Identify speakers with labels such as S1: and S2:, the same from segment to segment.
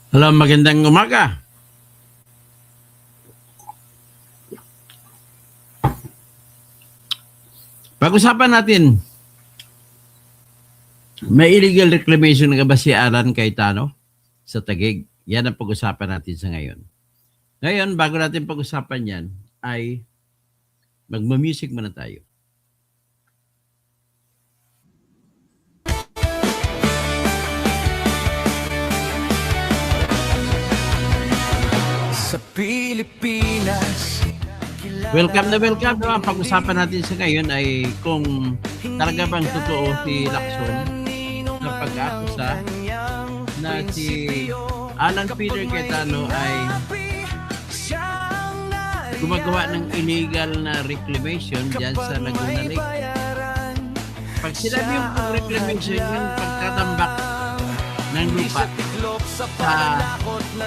S1: Hello, magandang umaga. Pag-usapan natin, may illegal reclamation nga ba si Alan Cayetano sa Taguig? Yan ang pag-usapan natin sa ngayon. Ngayon, bago natin pag-usapan yan, ay magma-music muna tayo.
S2: Sa Pilipinas,
S1: Welcome na welcome. Ang pag-usapan natin sa ngayon ay kung talaga bang totoo si Lacson na pag-aakusa na si Alan Peter Cayetano ay gumagawa ng illegal na reclamation dyan sa Laguna Lake. Pag sinabi yung reclamation, yung pagtatambak ng lupa sa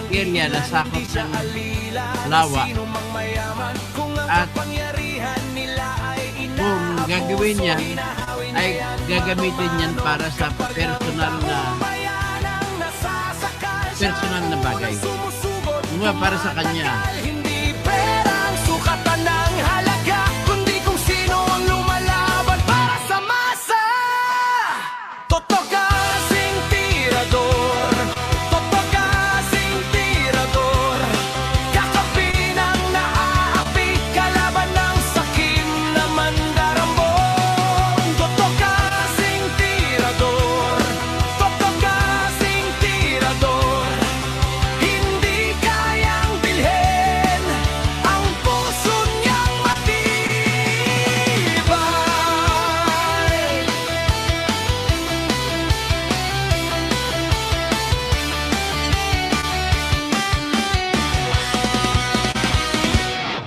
S1: area na sakop ng lawa, at kung gagawin yan ay gagamitin yan para sa personal na bagay, para sa kanya.
S2: hindi perang sukatan ng halaga, kundi kung sino ang lumalaban para sa masa. Totoo kasing tirador, totoo kasing tirador, kakampi ng naaapi, kalaban ng sakim na mandarambong. Totoo kasing tirador, totoo kasing tirador, hindi kayang bilhin ang puso niyang matibay.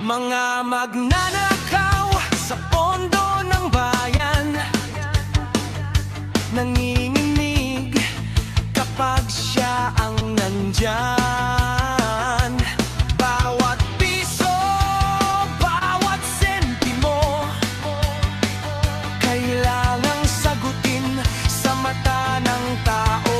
S2: Mga magnanakaw sa pondo ng bayan, nanginginig kapag siya ang nandyan. Bawat piso, bawat sentimo, kailangang sagutin sa mata ng tao.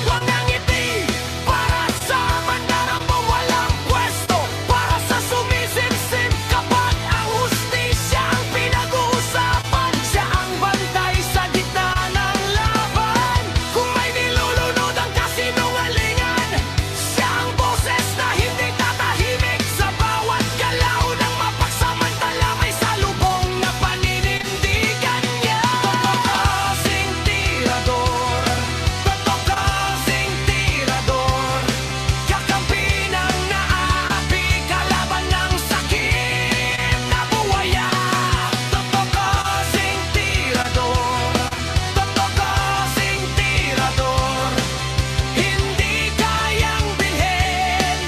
S2: Huwag nang ngiti para sa mandarambong walang pwesto, para sa sumisimsim kapag ang hustisya ang pinag-uusapan. Siya ang bantay sa gitna ng laban. Kung may nilulunod ang kasinungalingan, siya ang boses na hindi tatahimik. Sa bawat galaw ng mapagsamantala may salubong na paninindigan niya. Totoo kasing tirador, totoo kasing tirador, kakampi ng naaapi, kalaban ng sakim na buwaya. Totoo kasing tirador, totoo kasing tirador, hindi kayang bilhin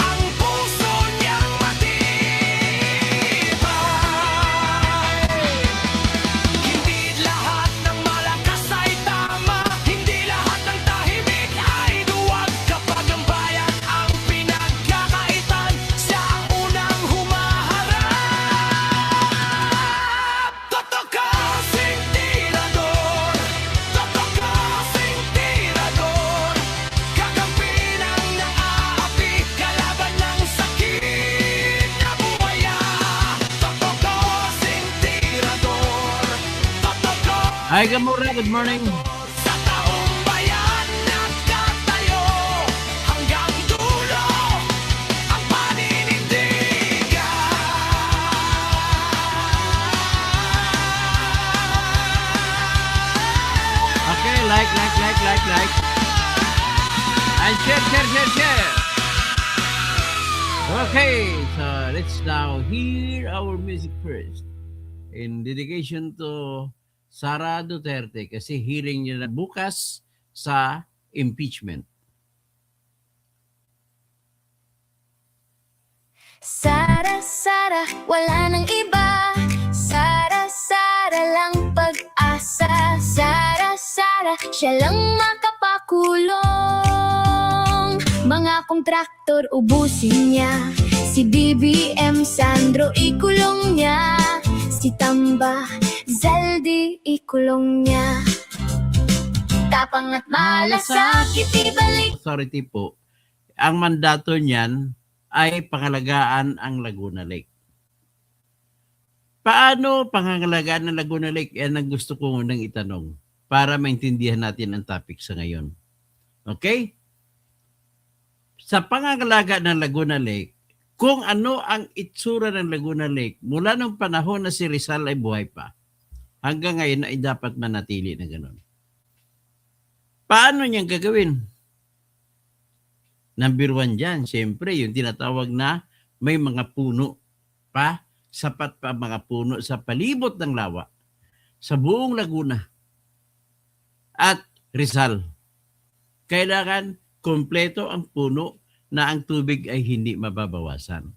S2: ang puso niyang matibay. Hindi lahat ng malakas ay tama, hindi lahat ng tahimik ay duwag. Kapag ang bayan ang pinagkakaitan, siya ang unang humaharap. Totoo kasing tirador, totoo kasing tirador, kakampi ng naaapi, kalaban ng sakit na buwaya. Totoo kasing tirador, totoo
S1: Hi, Gamora. Good morning.
S2: sa taong bayan nagtatayo hanggang dulo ang paninindigan.
S1: Okay, like. And share. Okay, so let's now hear our music first. In dedication to Sara Duterte kasi hearing niya na bukas sa impeachment.
S3: Sara, Sara, wala nang iba. Sara, Sara lang pag-asa. Sara, Sara, siya lang makapakulong. Mga kontraktor ubusin niya. Si BBM Sandro ikulong niya. Si Tamba Zaldi ikulong niya. matapang at malasakit ibalik.
S1: Authority po, ang mandato niyan ay pangalagaan ang Laguna Lake. Paano pangangalagaan ng Laguna Lake? Yan ang gusto ko munang itanong para maintindihan natin ang topic sa ngayon. Okay? Sa pangangalaga ng Laguna Lake, kung ano ang itsura ng Laguna Lake mula nung panahon na si Rizal ay buhay pa, hanggang ngayon ay dapat manatili na gano'n. Paano niyang gagawin? Number one dyan, siyempre, yung tinatawag na may mga puno pa, sapat pa mga puno sa palibot ng lawa, sa buong Laguna at Rizal. Kailangan kompleto ang puno na ang tubig ay hindi mababawasan.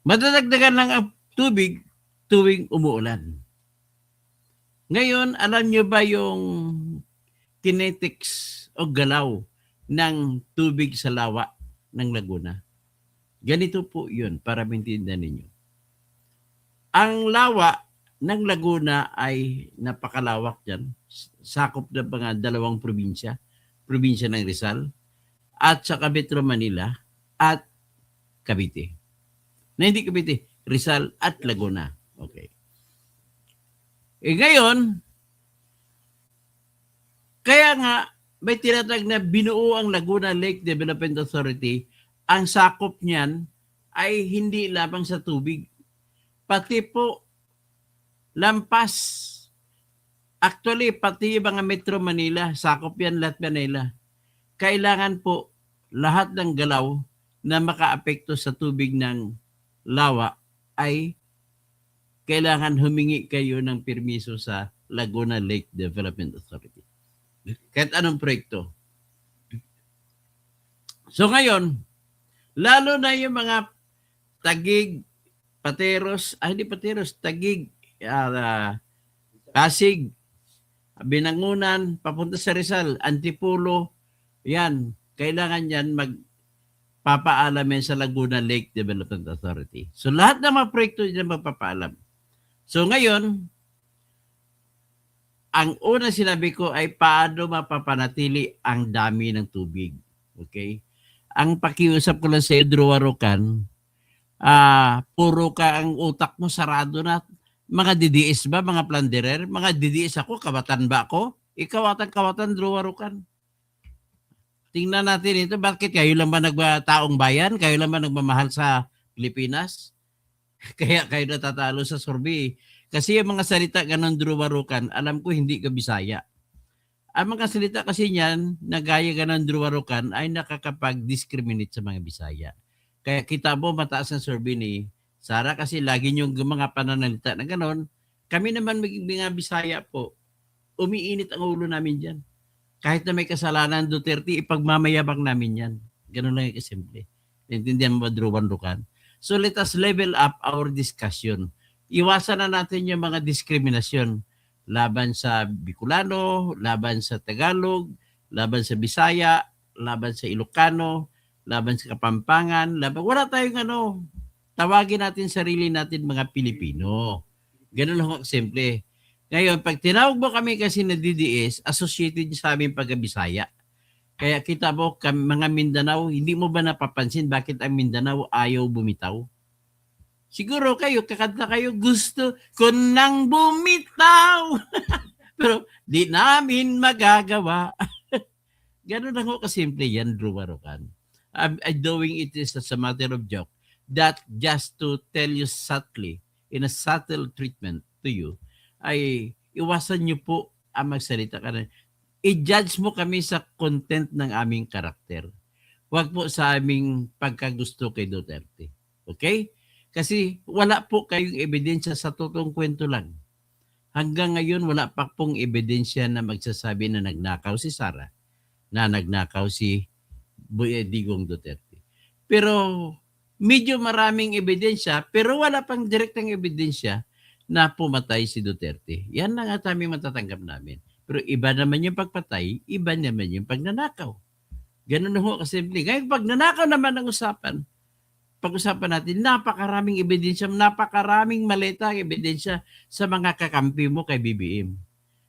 S1: Madadagdagan lang ang tubig tuwing umuulan. Ngayon, alam nyo ba yung kinetics o galaw ng tubig sa lawa ng Laguna? Ganito po yun para maintindihan ninyo. Ang lawa ng Laguna ay napakalawak dyan. Sakop ng mga dalawang probinsya. Probinsya ng Rizal at sa Metro Manila at Cavite. Na hindi Cavite, Rizal at Laguna. Okay. Ngayon, kaya nga may tinatag na binuo ang Laguna Lake Development Authority. Ang sakop niyan ay hindi lamang sa tubig, pati po lampas. Actually, pati yung mga Metro Manila, sakop yan lahat Manila. Kailangan po lahat ng galaw na makaapekto sa tubig ng lawa ay kailangan humingi kayo ng permiso sa Laguna Lake Development Authority. Kahit anong proyekto. So ngayon, lalo na yung mga Tagig, Pateros, hindi Pateros, Tagig, Pasig, Binangunan, papunta sa Rizal, Antipolo, yan, kailangan yan magpapaalam yan sa Laguna Lake Development Authority. So lahat ng mga proyekto yan magpapaalam. So ngayon, ang una sinabi ko ay paano mapapanatili ang dami ng tubig. Okay? Ang pakiusap ko lang sa Drew Warucan, puro ka ang utak mo sarado na. Mga DDS ba, mga planderer? Mga DDS ako, kawatan ba ako? Ikawatan-kawatan, Drew Warucan. Tingnan natin ito, bakit kayo lang ba taong bayan? Kayo lang ba nagmamahal sa Pilipinas? Kaya kayo natatalo sa survey. Kasi yung mga salita ganon, Drew Warucan, alam ko hindi ka Bisaya. Ang mga salita kasi niyan, na gaya ganon, Drew Warucan, ay nakakapag-discriminate sa mga Bisaya. Kaya kita mo, mataas ang survey ni Sara kasi lagi niyong mga pananalita na ganon. Kami naman mga Bisaya po, umiinit ang ulo namin dyan. Kahit na may kasalanan Duterte, ipagmamayabang namin yan. Ganon lang yung kasimple. Intindihan mo ba, Drew Warucan? So let us level up our discussion. Iwasan na natin yung mga diskriminasyon laban sa Bicolano, laban sa Tagalog, laban sa Bisaya, laban sa Ilocano, laban sa Kapampangan, wala tayong tawagin natin sarili natin mga Pilipino. Ganun lang simple. Ngayon, pag tinawag mo kami kasi na DDS, associated sa aming pagka-Bisaya. Kaya kita mo, mga Mindanao, hindi mo ba napapansin bakit ang Mindanao ayaw bumitaw? Siguro kayo, kakanta kayo, gusto ko nang bumitaw. Pero di namin magagawa. Ganun lang ako kasimple yan, Drew Warucan. I'm doing it as a matter of joke. That just to tell you subtly, in a subtle treatment to you, ay iwasan niyo po ang magsalita ka na. I-judge mo kami sa content ng aming karakter. Huwag po sa aming pagkagusto kay Duterte. Okay? Kasi wala po kayong ebidensya, sa totoong kwento lang. Hanggang ngayon, wala pa pong ebidensya na magsasabi na nagnakaw si Sara, na nagnakaw si Digong Duterte. Pero medyo maraming ebidensya, pero wala pang direktang ebidensya na pumatay si Duterte. Yan lang at aming matatanggap namin. Pero iba naman yung pagpatay, iba naman yung pagnanakaw. Ganun na ho kasimple. Ngayon, pagnanakaw naman ang usapan, pag-usapan natin, napakaraming ebidensya, napakaraming maleta ebidensya sa mga kakampi mo kay BBM.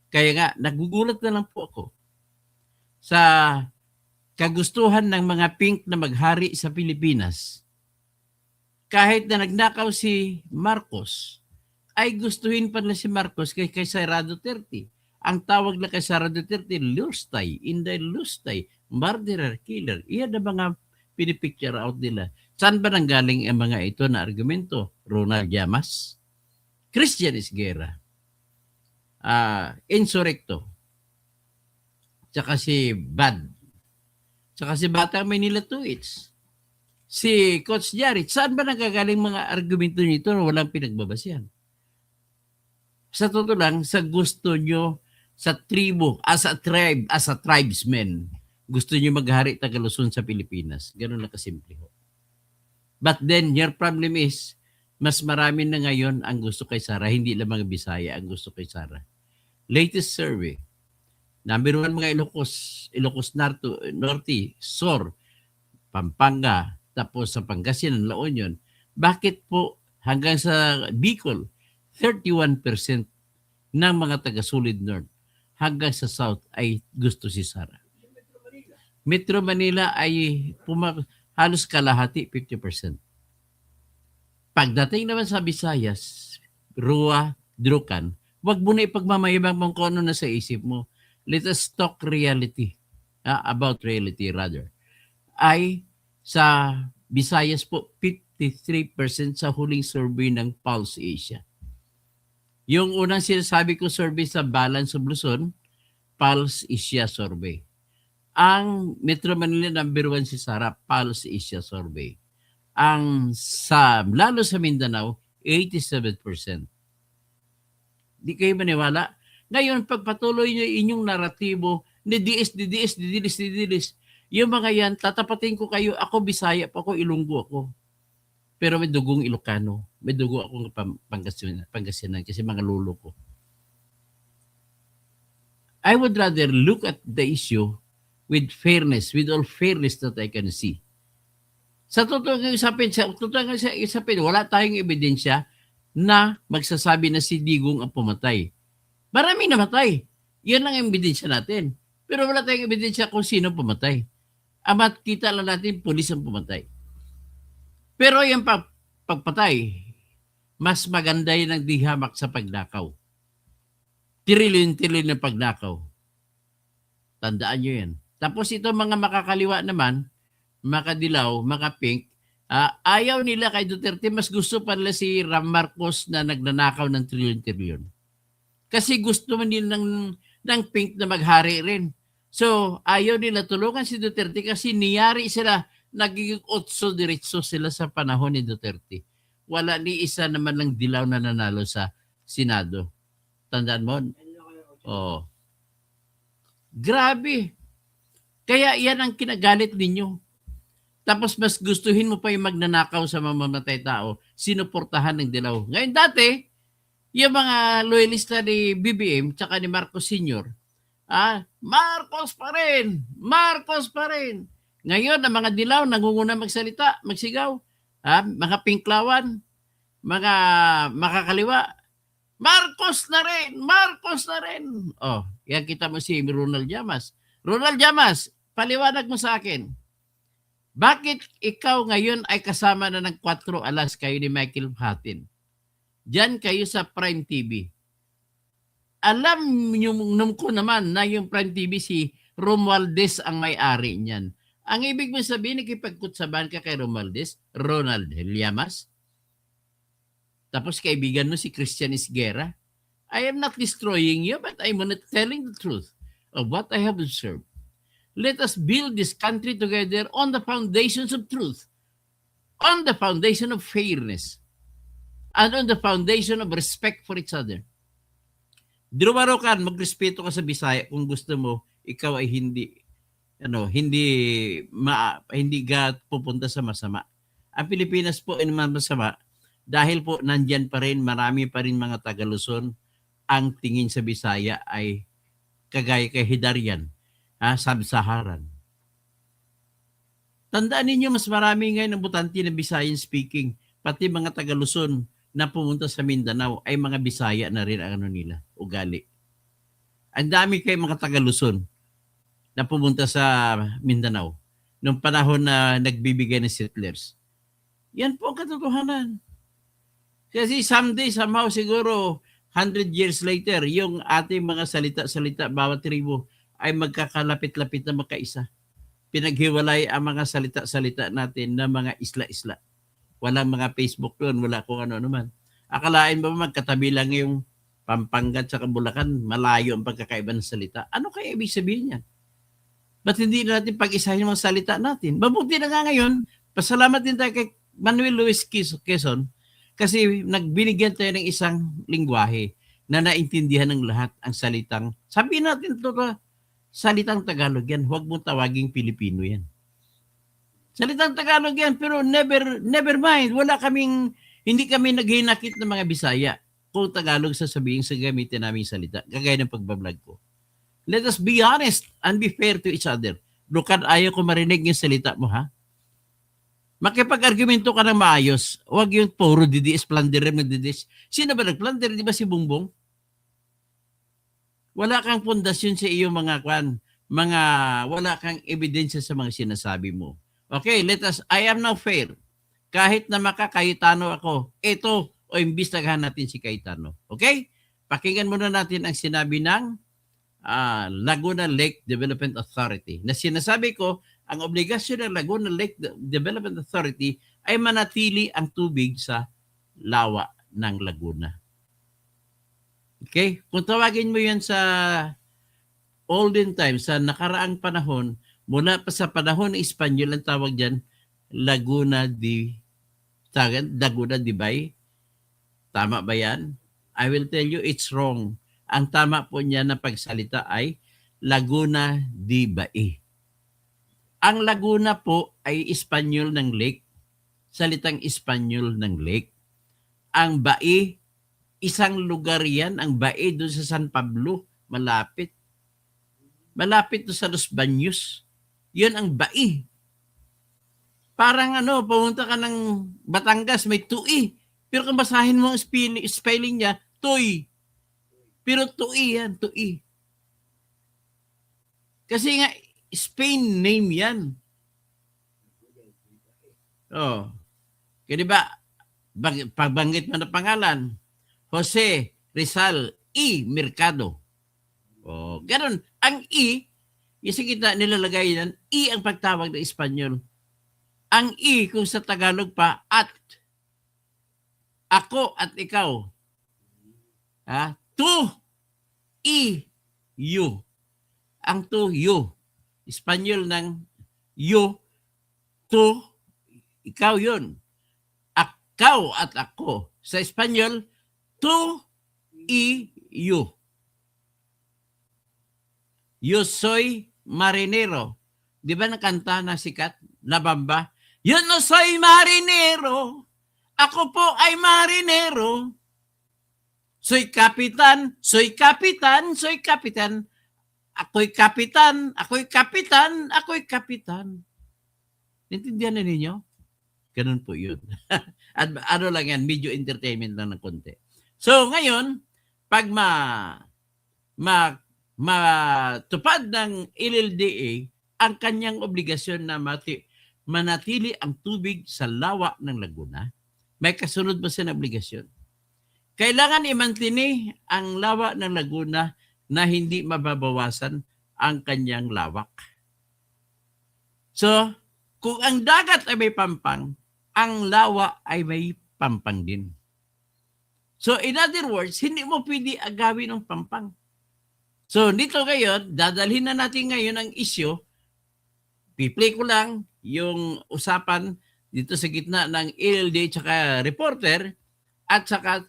S1: Kaya nga, nagugulat na lang po ako sa kagustuhan ng mga pink na maghari sa Pilipinas. Kahit na nagnakaw si Marcos, ay gustuhin pa na si Marcos kay Sara Duterte. Ang tawag na kay Sara Duterte, Lustay, Inday Lustay, murderer, killer. Iyan na mga pinipicture out nila. Saan ba nanggaling ang mga ito na argumento? Ronald Llamas, Christian Esguerra, Insurrecto, tsaka si Bad, tsaka si Batang Manila Tuits, si Coach Jared. Saan ba nagagaling mga argumento nito na walang pinagbabasihan? Sa totoo lang, sa gusto nyo, sa tribo, as a tribe, as a tribesman, gusto nyo maghari Tagaluson sa Pilipinas. Ganun na kasimple ho. But then, your problem is, mas marami na ngayon ang gusto kay Sara, hindi lang mga Bisaya ang gusto kay Sara. Latest survey, number 1 mga Ilocos Norte, SOR, Pampanga, tapos sa Pangasinan, La Union. Bakit po hanggang sa Bicol, 31% ng mga taga-Sulid North hanggang sa South ay gusto si Sara. Metro Manila ay halos kalahati, 50%. Pagdating naman sa Visayas, Rua, Drukan, wag mo na ipagmamayabang mong kung ano na sa isip mo. Let us talk reality, about reality rather. Ay sa Visayas po, 53% sa huling survey ng Pulse Asia. Yung unang sinasabi ko survey sa Balance of Luzon, Pulse Asia survey. Ang Metro Manila number 1 si Sara, Pulse Asia survey. Ang lalo sa Mindanao, 87%. Di kayo maniwala? Ngayon, pagpatuloy nyo inyong naratibo, didilis, yung mga yan, tatapatin ko kayo, ako Bisaya pa ako, Ilonggo ako. Pero may dugong Ilocano. May dugo akong Pangasinan kasi mga lolo ko. I would rather look at the issue with fairness, with all fairness that I can see. Sa totoo ng isapin, wala tayong ebidensya na magsasabi na si Digong ang pumatay. Maraming namatay. Yan ang ebidensya natin. Pero wala tayong ebidensya kung sino pumatay. Amat kita lang natin, pulis ang pumatay. Pero yung pagpatay, mas maganda yun ang dihamak sa pagnakaw. Tirilin-tirilin ng pagnakaw. Tandaan nyo yan. Tapos ito mga makakaliwa naman, makadilaw, makapink, ayaw nila kay Duterte, mas gusto pa nila si Ram Marcos na nagnanakaw ng trilyon-trilyon. Kasi gusto man nila ng pink na maghari rin. So, ayaw nila tulungan si Duterte kasi niyari sila, nagiging otso diretso sila sa panahon ni Duterte. Wala ni isa naman lang dilaw na nanalo sa Senado. Tandaan mo? Oh. Grabe. Kaya yan ang kinagalit ninyo. Tapos mas gustuhin mo pa yung magnanakaw sa mamamatay tao, sinuportahan ng dilaw. Ngayon dati, yung mga loyalista ni BBM tsaka ni Marcos Sr., Marcos pa rin! Marcos pa rin! Ngayon, ang mga dilaw nangunguna magsalita, magsigaw. Mga pinklawan, mga makakaliwa, Marcos na rin! Marcos na rin! Oh, yan kita mo si Ronald Llamas. Ronald Llamas, paliwanag mo sa akin. Bakit ikaw ngayon ay kasama na ng 4 alas kayo ni Michael Hatin? Diyan kayo sa Prime TV. Alam niyo ko naman na yung Prime TV si Romualdez ang may-ari niyan. Ang ibig mo sabihin, nakipagkutsaban ka kay Romualdez, Ronald Llamas. Tapos kaibigan mo si Christian Esguerra. I am not destroying you, but I'm not telling the truth of what I have observed. Let us build this country together on the foundations of truth, on the foundation of fairness, and on the foundation of respect for each other. Dirumarokan, magrespeto ka sa Bisaya kung gusto mo, ikaw ay hindi pupunta sa masama. Ang Pilipinas po ay naman masama dahil po nandyan pa rin, marami pa rin mga Taga-Luzon ang tingin sa Bisaya ay kagaya kay Hidarian, Sub-Saharan. Tandaan ninyo, mas marami ngayon ang butante ng Bisayan speaking, pati mga Taga-Luzon na pumunta sa Mindanao ay mga Bisaya na rin ang nila, ugali. Ang dami kay mga taga Luzon na pumunta sa Mindanao nung panahon na nagbibigay ng settlers. Yan po ang katotohanan. Kasi someday, somehow, siguro 100 years later, yung ating mga salita-salita, bawat tribo ay magkakalapit-lapit na magkaisa. Pinaghiwalay ang mga salita-salita natin na mga isla-isla. Walang mga Facebook doon, wala kung ano naman. Akalain ba magkatabi lang yung Pampanga at Bulacan, malayo ang pagkakaiba ng salita? Ano kaya ibig sabihin yan? Ba't hindi natin pag-isahin yung mga salita natin? Mabuti na nga ngayon, pasalamat din tayo kay Manuel Luis Quezon kasi nagbinigyan tayo ng isang lingwahe na naintindihan ng lahat ang salitang, sabihin natin ito, salitang Tagalog yan, huwag mo tawaging Pilipino yan. Salitang Tagalog yan, pero never mind, hindi kami naghinakit ng mga Bisaya kung Tagalog sasabihin sa gamitin namin salita, kagaya ng pagbablog ko. Let us be honest and be fair to each other. Lukan, ayaw ko marinig yung salita mo, ha? Makipag-argumento ka ng maayos. Huwag yung puro didiis, planderim, nagdidiis. Sino ba nagplander? Di ba si Bongbong? Wala kang pundasyon sa iyo wala kang ebidensya sa mga sinasabi mo. Okay, I am now fair. Kahit na Cayetano ako, ito, o imbistagahan natin si Cayetano. Okay? Pakinggan muna natin ang sinabi ng Laguna Lake Development Authority. Na sinasabi ko, ang obligasyon ng Laguna Lake Development Authority ay manatili ang tubig sa lawa ng Laguna. Okay? Kung tawagin mo yan sa olden times, sa nakaraang panahon, mula pa sa panahon ng Espanyol, ang tawag dyan, Laguna de Bay. Tama ba yan? I will tell you it's wrong. Ang tama po niya na pagsalita ay Laguna de Bay. Ang Laguna po ay Espanyol ng lake. Salitang Espanyol ng lake. Ang Bay, isang lugar yan. Ang Bay doon sa San Pablo, malapit. Malapit doon sa Los Baños. Yun ang Bay. Parang pumunta ka ng Batangas, may tui. Pero kung basahin mo ang spelling niya, tuy. Pero tui yan, tui. Kasi nga, Spain name yan. Oh. Kaya diba, pagbanggit mo na pangalan, Jose Rizal E. Mercado. Oh, ganun. Ang E, yung sa kita nilalagay yan, E ang pagtawag ng Espanyol. Ang E, kung sa Tagalog pa, at. Ako at ikaw. To, E, you. Ang to, you. Espanyol ng you, to, ikaw yun. Akaw at ako. Sa Espanyol, to, E, you. Yo soy marinero. Di ba nakanta na sikat? Nabamba? Yo no soy marinero. Ako po ay marinero. Soy kapitan, soy kapitan, soy kapitan. Ako'y kapitan, ako'y kapitan, ako'y kapitan. Naintindihan na ninyo? Ganun po yun. At lang yan, medyo entertainment lang ng konti. So ngayon, pag matupad ng LLDA ang kanyang obligasyon na manatili ang tubig sa lawa ng Laguna, may kasunod ba siya na obligasyon? Kailangan i-mantini ang lawa ng Laguna na hindi mababawasan ang kanyang lawak. So, kung ang dagat ay may pampang, ang lawa ay may pampang din. So, in other words, hindi mo pwede agawin ng pampang. So, dito ngayon, dadalhin na natin ngayon ang issue. Piplay ko lang yung usapan dito sa gitna ng LLD tsaka reporter at saka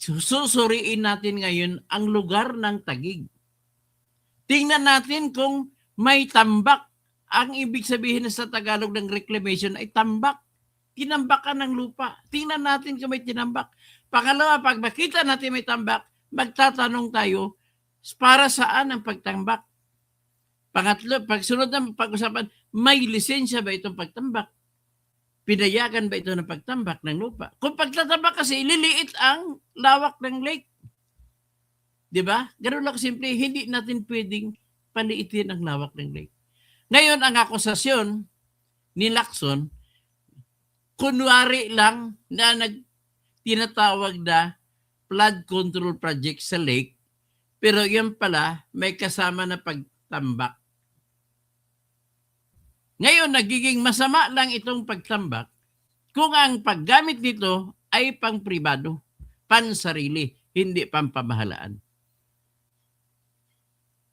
S1: susuriin natin ngayon ang lugar ng Taguig. Tingnan natin kung may tambak. Ang ibig sabihin sa Tagalog ng reclamation ay tambak. Tinambakan ng lupa. Tingnan natin kung may tinambak. Pangalawa, pag makita natin may tambak, magtatanong tayo, para saan ang pagtambak? Pangatlo, pagsunod ng pag-usapan, may lisensya ba itong pagtambak? Pinayagan ba ito ng pagtambak ng lupa? Kung pagtatambak kasi, liliit ang lawak ng lake. Di ba? Ganun lang simple. Hindi natin pwedeng paliitin ang lawak ng lake. Ngayon, ang akusasyon ni Lacson, kunwari lang na tinatawag na flood control project sa lake, pero yun pala may kasama na pagtambak. Ngayon, nagiging masama lang itong pagtambak kung ang paggamit nito ay pang-pribado, pansarili, hindi pampamahalaan.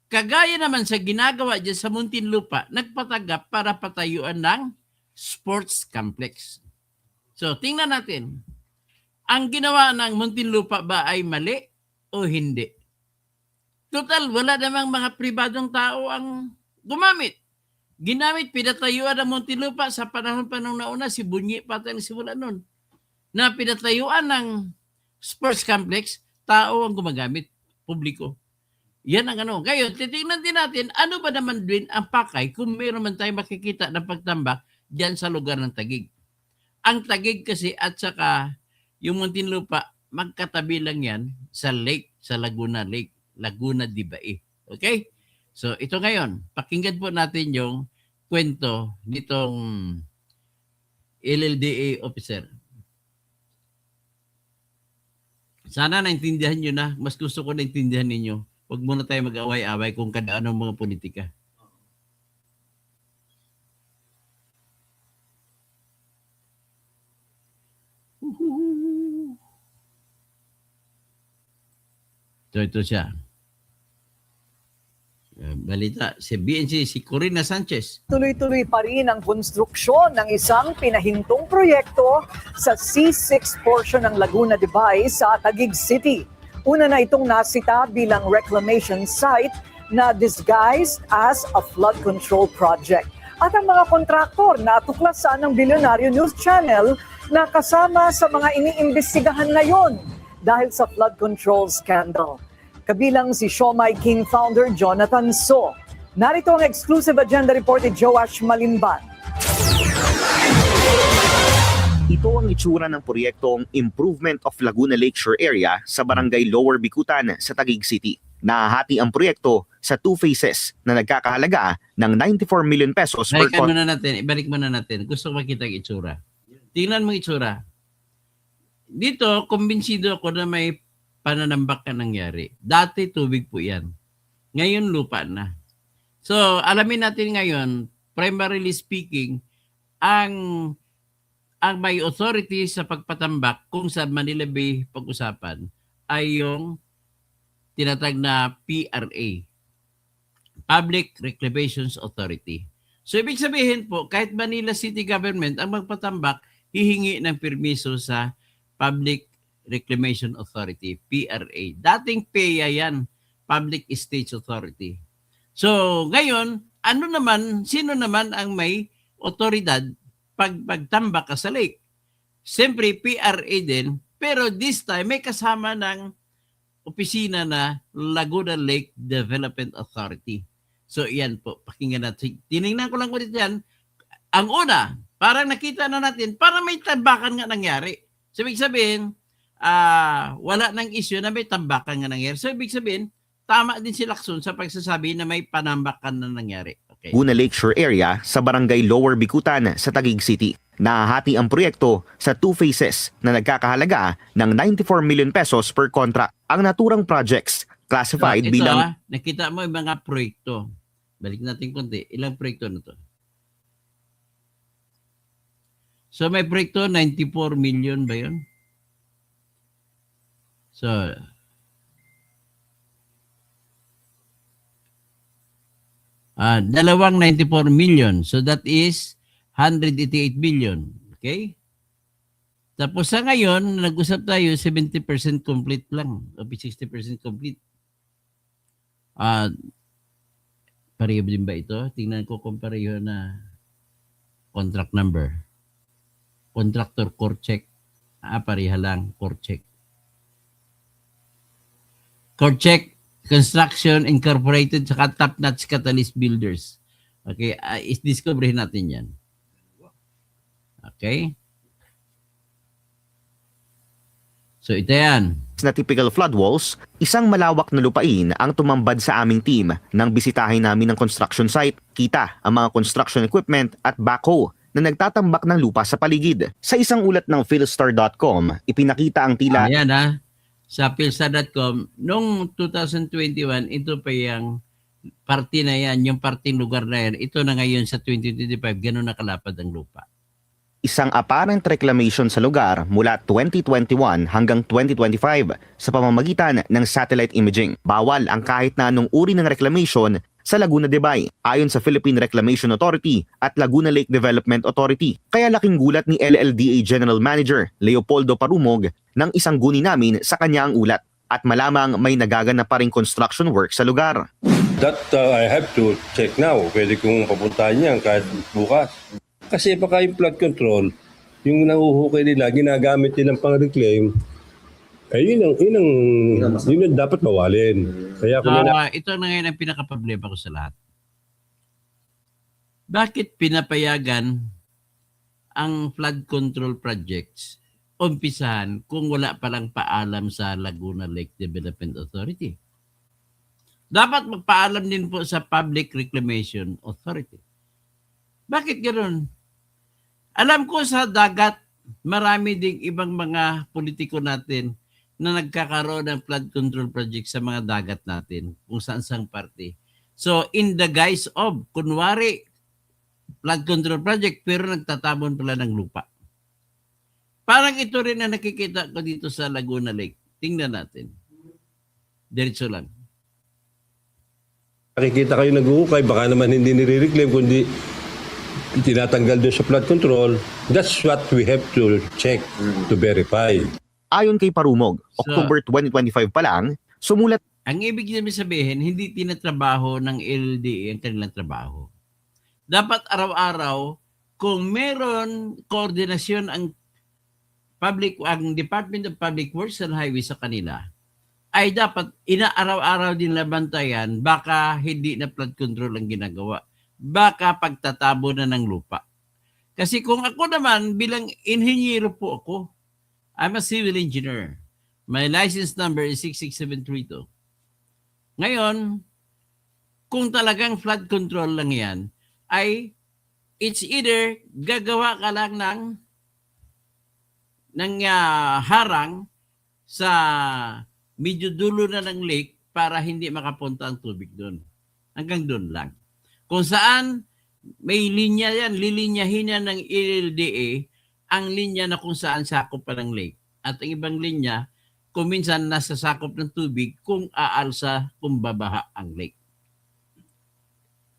S1: Kagaya naman sa ginagawa dyan sa Muntinlupa, nagpatagap para patayuan ng sports complex. So, tingnan natin. Ang ginawa ng Muntinlupa ba ay mali o hindi? Total, wala namang mga pribadong tao ang gumamit. Ginamit, pinatayuan ng Muntinlupa sa panahon nauna, si Bunyi pa tayo simula nun. Na pinatayuan ng sports complex, tao ang gumagamit, publiko. Yan ang ano. Ngayon, titingnan din natin, ano ba naman din ang pakay kung mayroon man tayo makikita ng pagtambak dyan sa lugar ng Taguig. Ang Taguig kasi at saka yung Muntinlupa, magkatabi lang yan sa lake, sa Laguna Lake, Laguna de Bay. Okay? So, ito ngayon, pakinggan po natin yung kwento nitong LLDA officer. Sana naintindihan nyo na. Mas gusto ko naintindihan ninyo. Huwag muna tayo mag-away-away kung kada-anong mga politika. So, ito siya. Balita, si BNC, si Corina Sanchez.
S4: Tuloy-tuloy pa rin ang konstruksyon ng isang pinahintong proyekto sa C6 portion ng Laguna de Bay sa Taguig City. Una na itong nasita bilang reclamation site na disguised as a flood control project. At ang mga kontraktor na tuklasan ng Bilyonaryo News Channel na kasama sa mga iniimbestigahan ngayon dahil sa flood control scandal. Kabilang si Siomai King founder Jonathan So. Narito ang exclusive agenda report ni Joash Malimban.
S5: Ito ang itsura ng proyektong Improvement of Laguna Lakeshore Area sa Barangay Lower Bicutan sa Taguig City. Nahahati ang proyekto sa 2 phases na nagkakahalaga ng 94 million pesos per
S1: Ibalik muna natin. Gusto ko makita ang itsura. Tingnan mo itsura. Dito, kumbinsido ako na may pananambak ka nangyari. Dati tubig po yan. Ngayon lupa na. So, alamin natin ngayon, primarily speaking, ang may authority sa pagpatambak kung sa Manila Bay pag-usapan ay yung tinatag na PRA, Public Reclamations Authority. So, ibig sabihin po, kahit Manila City Government ang magpatambak, hihingi ng permiso sa Public Reclamation Authority, PRA. Dating PEA yan, Public Estates Authority. So, ngayon, sino naman ang may otoridad pagtambak ka sa lake? Siyempre, PRA din, pero this time may kasama ng opisina na Laguna Lake Development Authority. So, yan po, pakinggan natin. Tinignan ko lang ulit yan. Ang una, parang nakita na natin, parang may tambakan nga nangyari. So, ibig sabihin, wala nang issue na may tambakan nga nangyari. So, ibig sabihin, tama din si Lacson sa pagsasabi na may panambakan na nangyari. Okay.
S5: Laguna Lakeshore Area sa Barangay Lower Bicutan sa Taguig City. Nahahati ang proyekto sa 2 phases na nagkakahalaga ng 94 million pesos per contract. Ang naturang projects classified
S1: So, ito,
S5: bilang...
S1: nakita mo yung mga proyekto. Balik natin konti. Ilang proyekto na to? So, may proyekto, 94 million ba yun? So, dalawang 94 million. So, that is 188 billion. Okay? Tapos sa ngayon, nag-usap tayo, 70% complete lang. O 60% complete. Pareho din ba ito? Tingnan ko kung pareho na contract number. Contractor core check. Pareha lang, core check. Core check, Construction Incorporated, saka Top Notch Catalyst Builders. Okay, is-discovery natin yan. Okay? So ito yan.
S5: na typical flood walls, isang malawak na lupain ang tumambad sa aming team nang bisitahin namin ang construction site. Kita ang mga construction equipment at backhoe na nagtatambak ng lupa sa paligid. Sa isang ulat ng philstar.com, ipinakita ang tila
S1: Ayan sa pilsa.com, noong 2021, ito pa yung party na yan, yung parting lugar na yan. Ito na ngayon sa 2025, ganun nakalapad ang lupa.
S5: isang apparent reclamation sa lugar mula 2021 hanggang 2025 sa pamamagitan ng satellite imaging. Bawal ang kahit na anong uri ng reclamation sa Laguna de Bay ayon sa Philippine Reclamation Authority at Laguna Lake Development Authority. Kaya laking gulat ni LLDA General Manager Leopoldo Parumog nang isang guni namin sa kanya ang ulat at malamang may nagaganap pa ring construction work sa lugar.
S6: That I have to check now. Pwede kong papuntahan yan kahit bukas. Kasi baka yung flood control, yung nahuhukay nila, ginagamit nilang pang-reclaim, ay yun ang dapat bawalin. Kaya kung
S1: Ito na ngayon ang pinaka-problema ko sa lahat. Bakit pinapayagan ang flood control projects umpisahan kung wala palang paalam sa Laguna Lake Development Authority? Dapat magpaalam din po sa Public Reclamation Authority. Bakit ganoon? Alam ko sa dagat, marami ding ibang mga politiko natin na nagkakaroon ng flood control project sa mga dagat natin, kung saan-sang parte. So, in the guise of, kunwari, flood control project, pero nagtatabon pala ng lupa. Parang ito rin na nakikita ko dito sa Laguna Lake. Tingnan natin. Diretso lang.
S6: nakikita kayo nag-uukay, baka naman hindi nire-reclaim, kundi tinatanggal doon sa flood control. That's what we have to check to verify.
S5: Ayon kay Parumog, October 2025 pa lang, sumulat
S1: Ang ibig sabihin, hindi tinatrabaho ng LLDA ang kanilang trabaho. Dapat araw-araw, kung meron koordinasyon ang Department of Public Works and Highways sa kanila, ay dapat inaaraw-araw din labantayan, baka hindi na flood control ang ginagawa. Baka pagtatabo na ng lupa. Kasi kung ako naman, bilang inhinyero po ako, I'm a civil engineer. My license number is 66732. Ngayon, kung talagang flood control lang yan, ay it's either gagawa ka lang ng harang sa medyo dulo na ng lake para hindi makapunta ang tubig doon. Hanggang doon lang. Kung saan may linya yan, lilinyahin yan ng LLDA ang linya na kung saan sakop pa ng lake. At ang ibang linya, kung minsan nasa sakop ng tubig kung aalsa, kung babaha ang lake.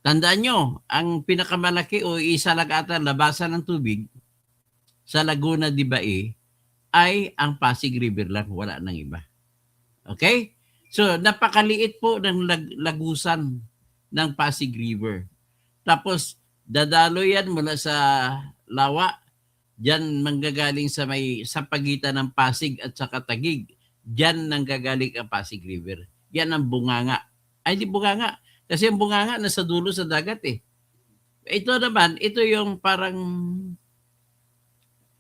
S1: Tandaan nyo, ang pinakamalaki o isa lang ata labasan ng tubig sa Laguna de Bay ay ang Pasig River lang, wala nang iba. Okay? So, napakaliit po ng lagusan ng Pasig River. Tapos, dadalo yan mula sa Lawa. Diyan manggagaling sa pagitan ng Pasig at saka Taguig. Diyan nanggagaling ang Pasig River. Yan ang bunganga. Ay, di bunganga. Kasi ang bunganga nasa dulo sa dagat eh. Ito naman, ito yung parang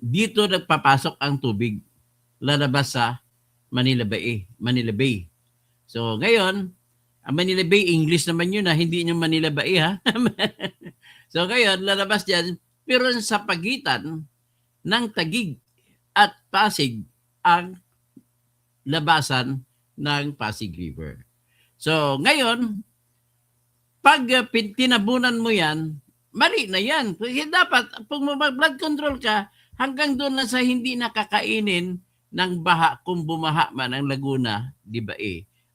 S1: dito nagpapasok ang tubig. Lalabas sa Manila Bay. So, ngayon, ang Manila Bay, English naman yun hindi yung Manila Bay ha. So ngayon, lalabas dyan, pero sa pagitan ng Taguig at Pasig ang labasan ng Pasig River. So ngayon, pag tinabunan mo yan, mali na yan. Kasi dapat, pag mag-blood control ka, hanggang doon na sa hindi nakakainin ng baha kung bumaha man ang Laguna, di ba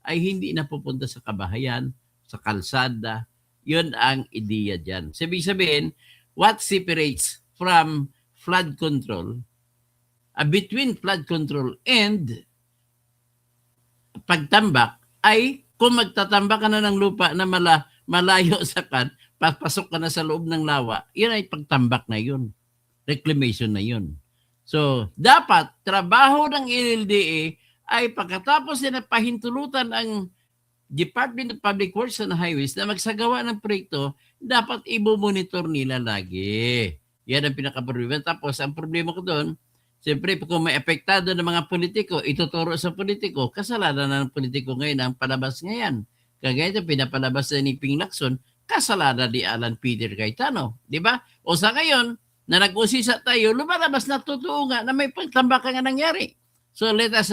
S1: ay hindi na pupunta sa kabahayan, sa kalsada. Yun ang ideya dyan. Sabihin, what separates from flood control, between flood control and pagtambak, ay kung magtatambak ka na ng lupa na malayo sa papasok ka na sa loob ng lawa, yun ay pagtambak na yun. Reclamation na yun. So, dapat, trabaho ng LLDA ay pagkatapos na pahintulutan ang Department of Public Works and Highways na magsagawa ng proyekto, dapat i-monitor nila lagi. Yan ang pinaka-problema. Tapos, ang problema ko doon, Siyempre, kung may apektado ng mga politiko, ituturo sa politiko, kasalanan ng politiko ngayon ang palabas ngayon. Kagaya ito, pinapalabas na ni Ping Lacson, kasalanan ni Alan Peter Cayetano. Di ba? O sa ngayon, na nag-usisa tayo, lumalabas na totoo nga na may pagtambakan nga nangyari. So let us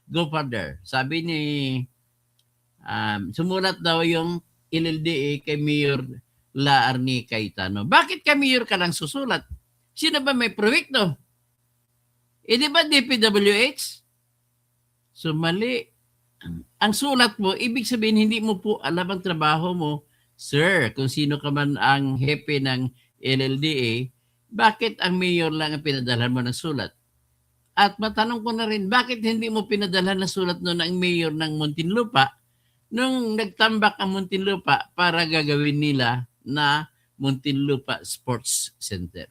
S1: go further. Sabi ni, sumulat daw yung LLDA kay Mayor Laarni Cayetano. Bakit kay Mayor ka lang susulat? Sino ba may proyekto? Di ba DPWH? So mali. Ang sulat mo, ibig sabihin hindi mo po alam ang trabaho mo, sir, kung sino ka man ang hepe ng LLDA, bakit ang mayor lang ang pinadalhan mo ng sulat? At matanong ko na rin, bakit hindi mo pinadalhan ng sulat noon ang mayor ng Muntinlupa nung nagtambak ang Muntinlupa para gagawin nila na Muntinlupa Sports Center?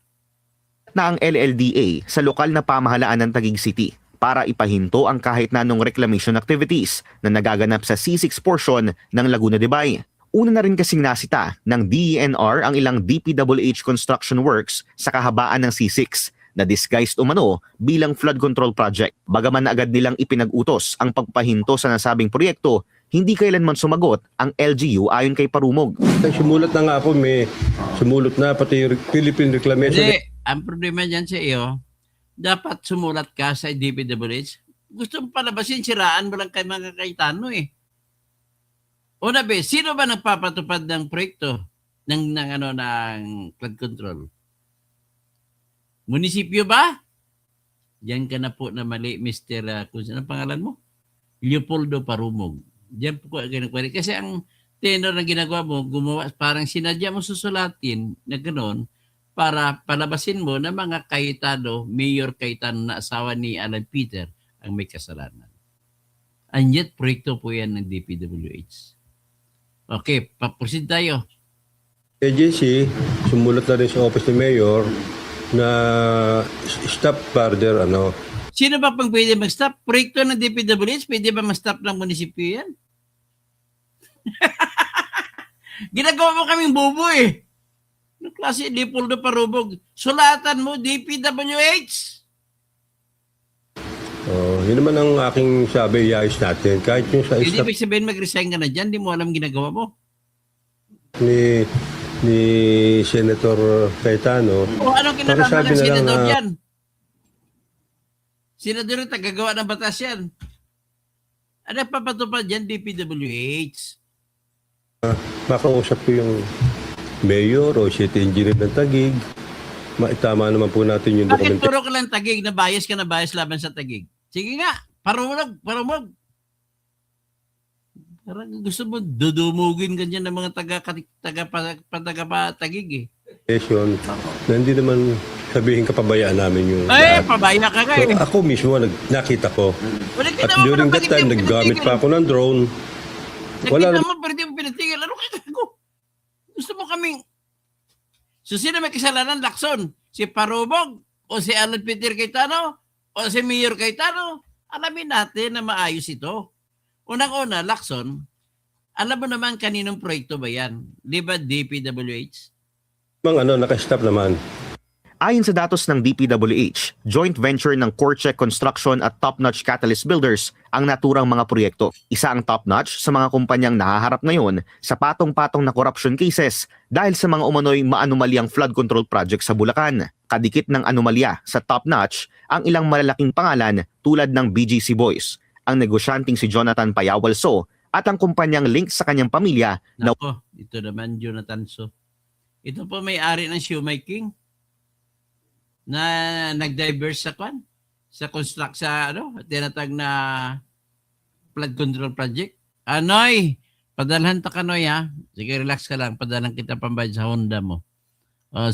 S5: Na ang LLDA sa lokal na pamahalaan ng Taguig City para ipahinto ang kahit na anong reclamation activities na nagaganap sa C6 portion ng Laguna de Bay. Una na rin kasing nasita ng DENR ang ilang DPWH construction works sa kahabaan ng C6 na disguised umano bilang flood control project. Bagaman na agad nilang ipinag-utos ang pagpahinto sa nasabing proyekto, hindi kailanman sumagot ang LGU ayon kay Parumog.
S6: Sumulat na nga po, may sumulot na pati yung Philippine Reclamation.
S1: Hindi, ang problema dyan sa iyo, dapat sumulat ka sa DPWH. Gusto mo palabasin, siraan mo lang kay mga Cayetano eh. Una ba, sino ba nagpapatupad ng proyekto ng flood control? Munisipyo ba? Diyan ka na po na mali, Mr. Kung sino ang pangalan mo? Leopoldo Parumog. Diyan po ko ginagawa. Kasi ang tenor na ginagawa mo, gumawa, parang sinadya mo susulatin na gano'n para palabasin mo na mga Cayetano, Mayor Cayetano na asawa ni Alan Peter ang may kasalanan. And yet, proyekto po yan ng DPWH. Okay, paproceed tayo.
S6: Agency, sumulat na rin sa office ni Mayor na stop further,
S1: Sino ba pang pwede mag-stop? Proyekto ng DPWH, pwede ba mag-stop ng munisipyo yan? Ginagawa mo kaming bobo eh. Anong klase, Leopoldo Parubog? Sulatan mo, DPWH.
S6: Yun naman ang aking sabi, iayos natin. Kahit yung sa
S1: Hindi
S6: stop
S1: ibig sabihin mag-resign ka na dyan, di mo alam ginagawa mo.
S6: ni Senator Cayetano.
S1: O anong kinalaman
S6: sabi
S1: ng
S6: na lang
S1: senador
S6: na-
S1: yan? Senador yung tagagawa ng batas yan. Ano papatupad yan, DPWH?
S6: Makausap ko yung mayor o city engineer ng Taguig. Maitama naman po natin yung
S1: Bakit
S6: dokumento.
S1: puro ka lang Taguig na bias ka na bias laban sa Taguig? Sige nga, parumog. Parang gusto mo dudumugin ganyan ng mga taga-Taguig eh.
S6: Na hindi naman sabihin kapabayaan namin yung
S1: Ay,
S6: lahat.
S1: pabaya ka nga
S6: So,
S1: eh.
S6: ako mismo nakita ko.
S1: Wala
S6: At
S1: kita mo
S6: during that time, naggamit pa ako ng drone. Wala
S1: Nakita mo, pero di mo pinatigil. Ano kaya ko? Gusto mo kaming... So, sino may kasalanan? Lacson? Si Parubog? O si Alan Peter Cayetano? O si Mayor Cayetano? Alamin natin na maayos ito. Unang-una, Lacson, alam mo naman kaninong proyekto ba yan? Di ba DPWH?
S6: Naka-stop naman.
S5: Ayon sa datos ng DPWH, joint venture ng Corecheck Construction at Top Notch Catalyst Builders ang naturang mga proyekto. Isa ang Top Notch sa mga kumpanyang nahaharap ngayon sa patong-patong na corruption cases dahil sa mga umano'y maanumalyang flood control project sa Bulacan. Kadikit ng anomalya sa Top Notch ang ilang malalaking pangalan tulad ng BGC Boys, ang negosyanteng si Jonathan Payawalso at ang kumpanyang link sa kanyang pamilya na
S1: Nako, ito naman Jonathan So. Ito po may-ari ng Siomai King na nag-diverse sa tinatag na flood control project. Anoy, padalhan ta kanoy ha. Sige, relax ka lang. Padalhan kita pambayad sa Honda mo.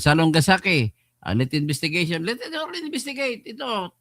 S1: Sa Longgasaki, let investigation. Let it all investigate. Ito,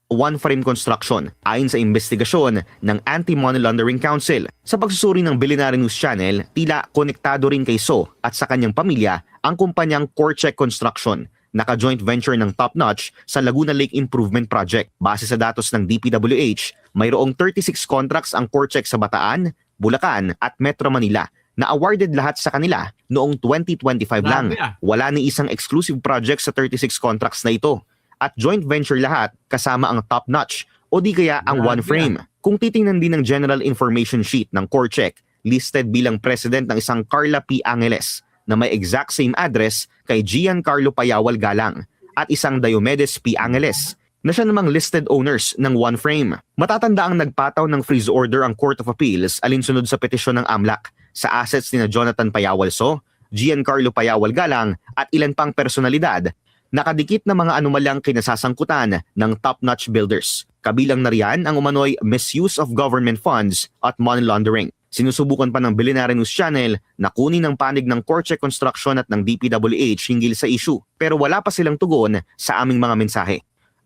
S5: One Frame Construction ayon sa investigasyon ng Anti-Money Laundering Council. Sa pagsusuri ng Billionaire News Channel, tila konektado rin kay So at sa kanyang pamilya ang kumpanyang Corecheck Construction, naka-joint venture ng Top Notch sa Laguna Lake Improvement Project. Base sa datos ng DPWH, mayroong 36 contracts ang Corecheck sa Bataan, Bulacan at Metro Manila na awarded lahat sa kanila noong 2025 lang.
S1: Grabe, ah.
S5: Wala ni isang exclusive project sa 36 contracts na ito. At joint venture lahat kasama ang Top Notch o di kaya ang
S1: Grabe,
S5: One Frame. Kung titingnan din ng General Information Sheet ng CoreCheck, listed bilang president ng isang Carla P. Angeles na may exact same address kay Giancarlo Payawal Galang at isang Diomedes P. Angeles na siya namang listed owners ng One Frame. Matatanda ang nagpataw ng freeze order ang Court of Appeals alinsunod sa petisyon ng AMLAC sa assets ni Jonathan Payawal So, Giancarlo Payawal Galang at ilan pang personalidad nakadikit na mga anomalyang kinasasangkutan ng top-notch builders. Kabilang na riyan ang umano'y misuse of government funds at money laundering. Sinusubukan pa ng Billionaire News Channel na kunin ang panig ng CoreCheck Construction at ng DPWH hinggil sa issue, pero wala pa silang tugon sa aming mga mensahe.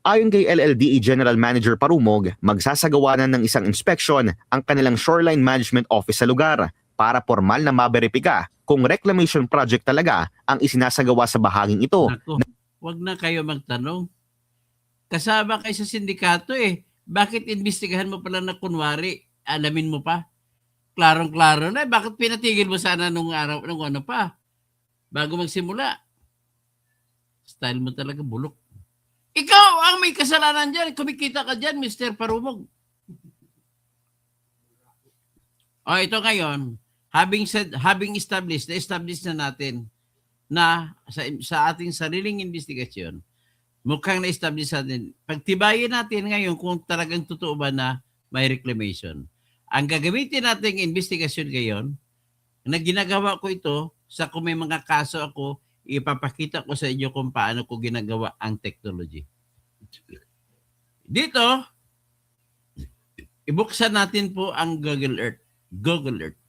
S5: Ayon kay LLDA General Manager Parumog, magsasagawa na ng isang inspeksyon ang kanilang Shoreline Management Office sa lugar para formal na maberipika kung reclamation project talaga ang isinasagawa sa bahaging ito.
S1: Naku, wag na kayo magtanong. Kasama kayo sa sindikato eh. Bakit imbestigahan mo pala na kunwari, alamin mo pa? Klarong-klaro na. Bakit pinatigil mo sana nung araw, nung ano pa? Bago magsimula. Style mo talaga bulok. Ikaw ang may kasalanan dyan. Kumikita ka dyan, Mr. Parumog. O, ito ngayon. Having established na natin na sa ating sariling investigasyon, mukhang na-establish natin. Pagtibayin natin ngayon kung talagang totoo ba na may reclamation. Ang gagamitin nating investigasyon ngayon, na ginagawa ko ito, sa kung may mga kaso ako, ipapakita ko sa inyo kung paano ko ginagawa ang technology. Dito, ibuksan natin po ang Google Earth. Google Earth.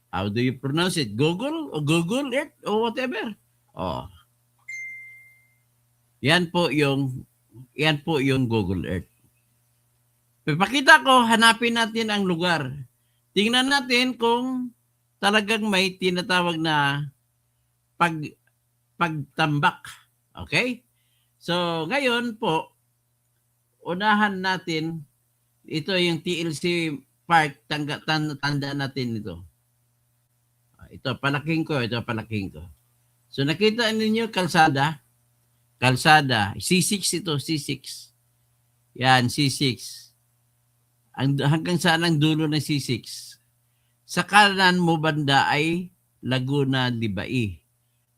S1: How do you pronounce it? Google o Google Earth o whatever? Oh. Yan po yung Google Earth. Papakita ko, hanapin natin ang lugar. Tingnan natin kung talagang may tinatawag na pagtambak. Okay? So, ngayon po, unahan natin, ito yung TLC Park, tanda natin ito. Ito, palaking ko. So, nakita ninyo, kalsada, C6 ito, C6. Yan, C6. Hanggang saan ang dulo ng C6? Sa kanan mo banda ay Laguna Libai.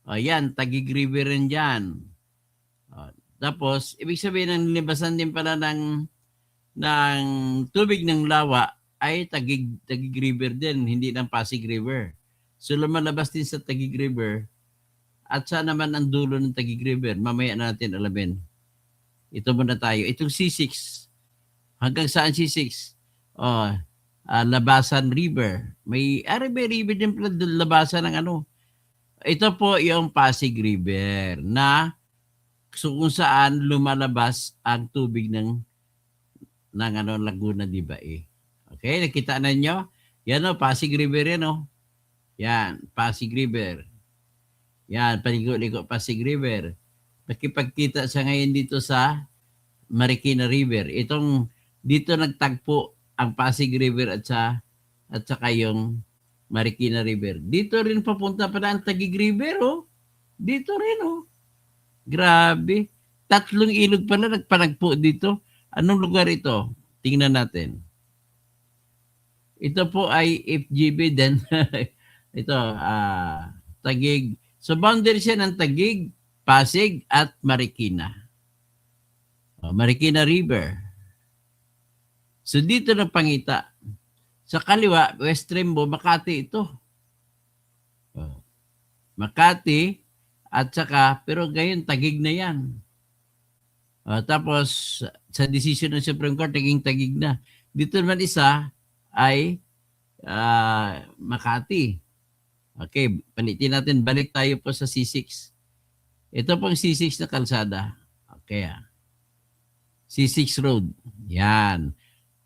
S1: O yan, Taguig River rin dyan. Tapos, ibig sabihin ng libasan din pala ng tubig ng lawa ay Taguig River din, hindi ng Pasig River. So, lumalabas din sa Taguig River. At saan naman ang dulo ng Taguig River? Mamaya natin alamin. Ito muna tayo. Itong C6. Hanggang saan C6? Labasan River. May river din pala labasan ng ano. Ito po yung Pasig River na kung saan lumalabas ang tubig ng Laguna Libai. Okay, nakita na nyo? Yan o, Pasig River yan o. Yan, Pasig River. Yan, paligo-ligo Pasig River. Nakipagkita sa ngayon dito sa Marikina River. Dito nagtagpo ang Pasig River at saka yung Marikina River. Dito rin papunta pala ang Taguig River, oh. Dito rin, oh. Grabe. 3 ilog pala nagpanagpo dito. Anong lugar ito? Tingnan natin. Ito po ay FGB then ito, Taguig. So, boundary siya ng Taguig, Pasig, at Marikina. Marikina River. So, dito na pangita. Sa kaliwa, West Rembo, Makati ito. Makati, at saka, pero ngayon, Taguig na yan. Tapos, sa decision ng Supreme Court, naging Taguig na. Dito naman isa ay Makati. Okay, palitin natin. Balik tayo po sa C6. Ito pong C6 na kalsada. Okay. C6 Road. Yan.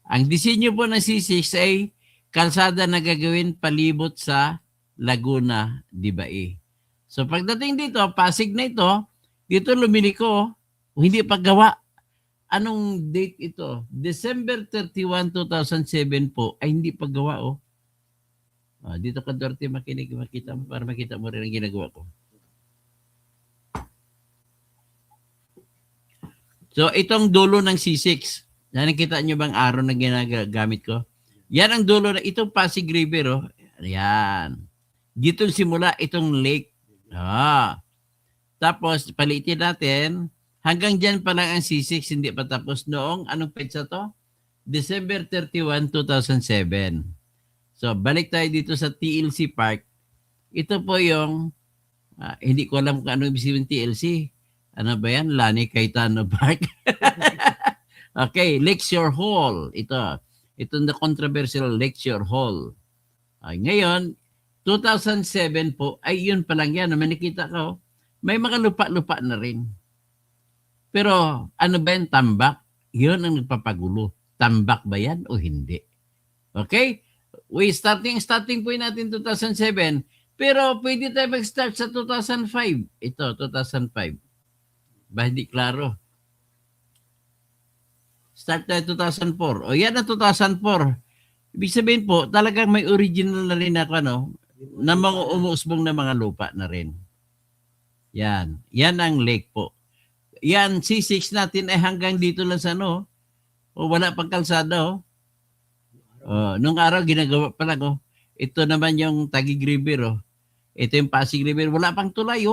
S1: Ang disenyo po ng C6 ay kalsada na gagawin palibot sa Laguna Libai. So pagdating dito, Pasig na ito, dito lumiliko, hindi paggawa. Anong date ito? December 31, 2007 po ay hindi paggawa. Dito ka, Dorothy, makita mo para makita mo rin ang ginagawa ko. So, itong dulo ng C6. Nakikita nyo bang araw na ginagamit ko? Yan ang dulo na itong Pasig River. Oh. Yan. Dito simula itong lake. Tapos, palitin natin. Hanggang dyan pa lang ang C6. Hindi pa tapos noong, anong petsa to? December 31, 2007. So, balik tayo dito sa TLC Park. Ito po yung, hindi ko alam kung ano ibig sabihin TLC. Ano ba yan? Lani Cayetano Park. Okay, Lecture Hall. Ito na controversial Lecture Hall. Ngayon, 2007 po, ay yun pa lang yan. May nakita ko, may mga lupa-lupa na rin. Pero ano ba yan? Tambak? Yun ang nagpapagulo. Tambak ba yan o hindi? Okay? Starting point natin 2007. Pero pwede tayo mag-start sa 2005. Ito, 2005. Ba, hindi klaro. Start tayo 2004. O yan ang 2004. Ibig sabihin po, talagang may original na rin ako, na mga umuusbong na mga lupa na rin. Yan. Yan ang lake po. Yan, C6 natin ay hanggang dito lang sa o wala pang kalsada, nung araw, ginagawa pa lang, Ito naman yung Taguig River, Ito yung Pasig River. Wala pang tulay,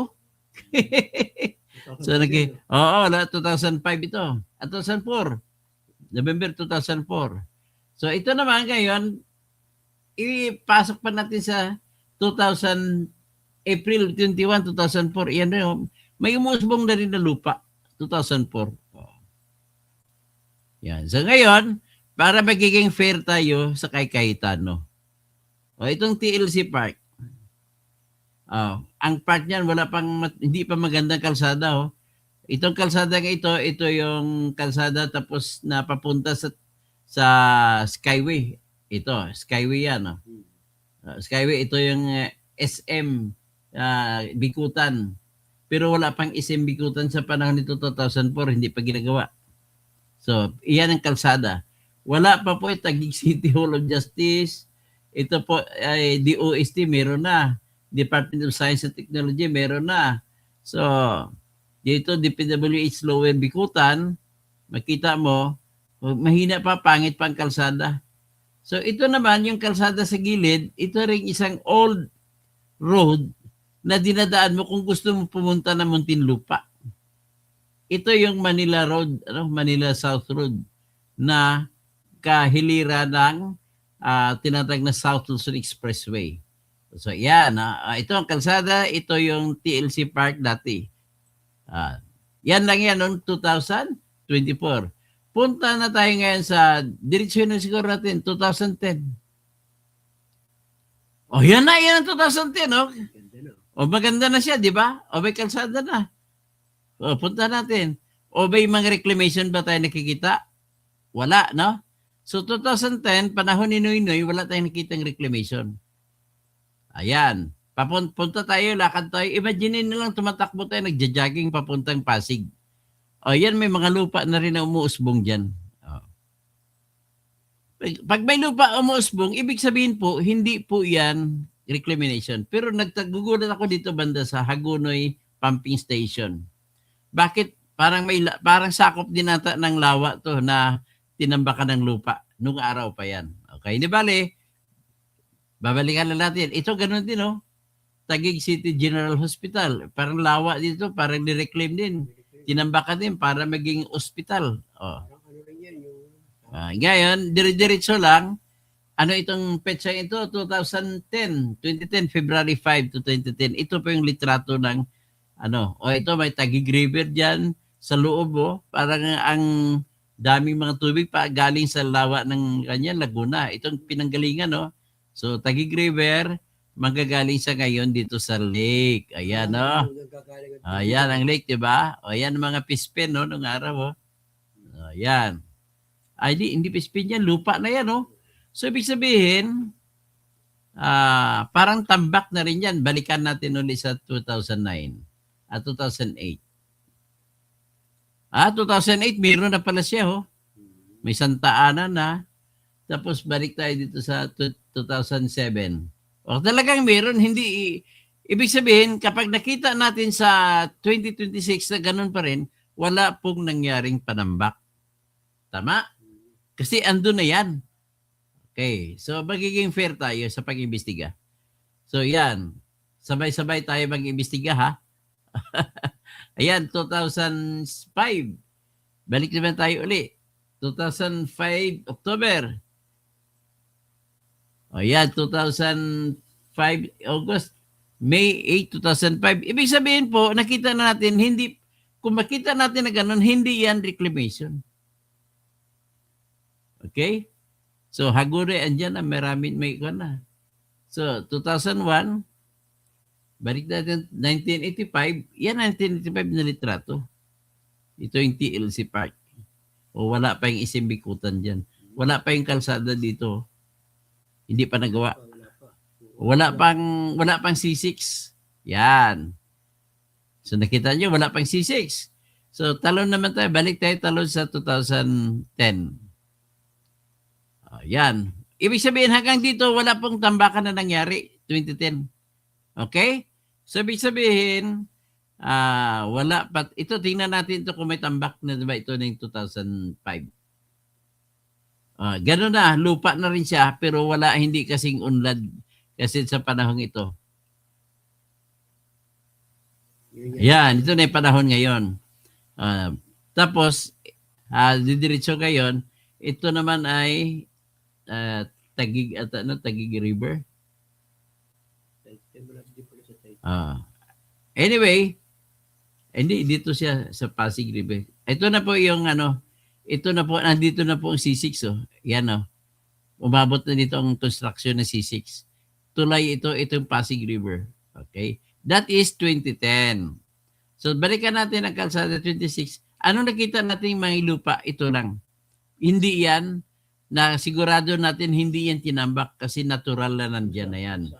S1: So, 2005 ito. At 2004. November 2004. So, ito naman ngayon, ipasok pa natin sa April 21, 2004. Yan na may umusbong na rin na lupa. 2004. Yan. So, ngayon, para magiging fair tayo sa kay Cayetano. Itong TLC Park. Ang part niyan hindi pa magandang kalsada. Itong kalsada ito yung kalsada tapos napapunta sa Skyway. Ito, Skyway yan. Skyway, ito yung SM Bikutan. Pero wala pang SM Bikutan sa panahon nito 2004, hindi pa ginagawa. So, iyan ang kalsada. Wala pa po Taguig City Hall of Justice. Ito po ay DOST, meron na. Department of Science and Technology, meron na. So, dito, DPWH Lower Bikutan, makita mo, mahina pa, pangit pa ang kalsada. So, ito naman, yung kalsada sa gilid, ito rin isang old road na dinadaan mo kung gusto mo pumunta ng Muntinlupa. Ito yung Manila Road, Manila South Road, na kahilira ng tinatag na South Luzon Expressway. So, yan. Ito ang kalsada. Ito yung TLC Park dati. Yan lang yan noong 2024. Punta na tayo ngayon sa diretsyon na siguro natin, 2010. Yan ang 2010. Maganda na siya, di ba? May kalsada na. Punta natin. May mga reclamation ba tayo nakikita? Wala, no? So, 2010, panahon ni Noynoy, wala tayong nakitang reclamation. Ayan. Punta tayo, lakad tayo. Imagine nyo lang tumatakbo tayo, nagja-jogging papuntang Pasig. Yan, may mga lupa na rin na umuusbong dyan. Pag may lupa umuusbong, ibig sabihin po, hindi po yan reclamation. Pero nagtagugulat ako dito banda sa Hagonoy Pumping Station. Bakit? Parang sakop din nata ng lawa to na tinambakan ng lupa. Nung araw pa yan. Okay, di bale, babalikan na natin. Ito ganun din, Taguig City General Hospital. Parang lawa dito, parang ni-reclaim din. Tinambakan din para maging ospital. Ngayon, dire-diretso lang. Ano itong petsa ito? 2010, February 5 to 2010. Ito po yung litrato ng ito may Taguig River dyan sa loob, Parang ang daming mga tubig pa galing sa lawa ng Laguna. Itong pinanggalingan, So, Taguig River, magagaling siya ngayon dito sa lake. Ayan, Ayan ang lake, di ba? Ayan mga pispin, nung araw, Ayan. Ay, hindi pispin yan. Lupa na yan, So, ibig sabihin, parang tambak na rin yan. Balikan natin ulit sa 2009 at 2008. 2008, meron na pala siya, May Santa Ana na. Tapos balik tayo dito sa 2007. O talagang meron, hindi, ibig sabihin, kapag nakita natin sa 2026 na ganun pa rin, wala pong nangyaring panambak. Tama? Kasi andun na yan. Okay, so magiging fair tayo sa pag-imbestiga. So yan, sabay-sabay tayo mag-imbestiga ha. Ayan, 2005. Balik naman tayo uli. 2005, October. O yan, 2005, August, May 8, 2005. Ibig sabihin po, nakita na natin, hindi, kung makita natin na ganun, hindi yan reclamation. Okay? So, Hagure, andyan na, maraming may ikaw na. So, 2001, balik natin, 1985, yan 1985 na litrato. Ito yung TLC Park. O wala pa yung isimbikutan dyan. Wala pa yung kalsada dito. Hindi pa nagawa. Wala pang C6. Yan. So nakita nyo, wala pang C6. So talon naman tayo. Balik tayo talon sa 2010. Yan. Ibig sabihin hanggang dito, wala pong tambakan na nangyari. 2010. Okay? So ibig sabihin, wala pa. Ito, tingnan natin ito kung may tambak na, diba? Ito na yung 2005. Gano'n na, lupa na rin siya, pero wala, hindi kasing unlad kasi sa panahon ito. Yan, ito na yung panahon ngayon. Tapos, didiretso ngayon, ito naman ay Tagig, Tagig River. Anyway, hindi, dito siya sa Pasig River. Ito na po yung ito na po, nandito na po ang C6. Oh. Yan o. Umabot na dito ang construction ng C6. Tulay ito yung Pasig River. Okay? That is 2010. So, balikan natin ang kalsada 26. Ano nakita natin mga lupa? Ito lang. Hindi yan, na sigurado natin hindi yan tinambak kasi natural na nandyan na yan.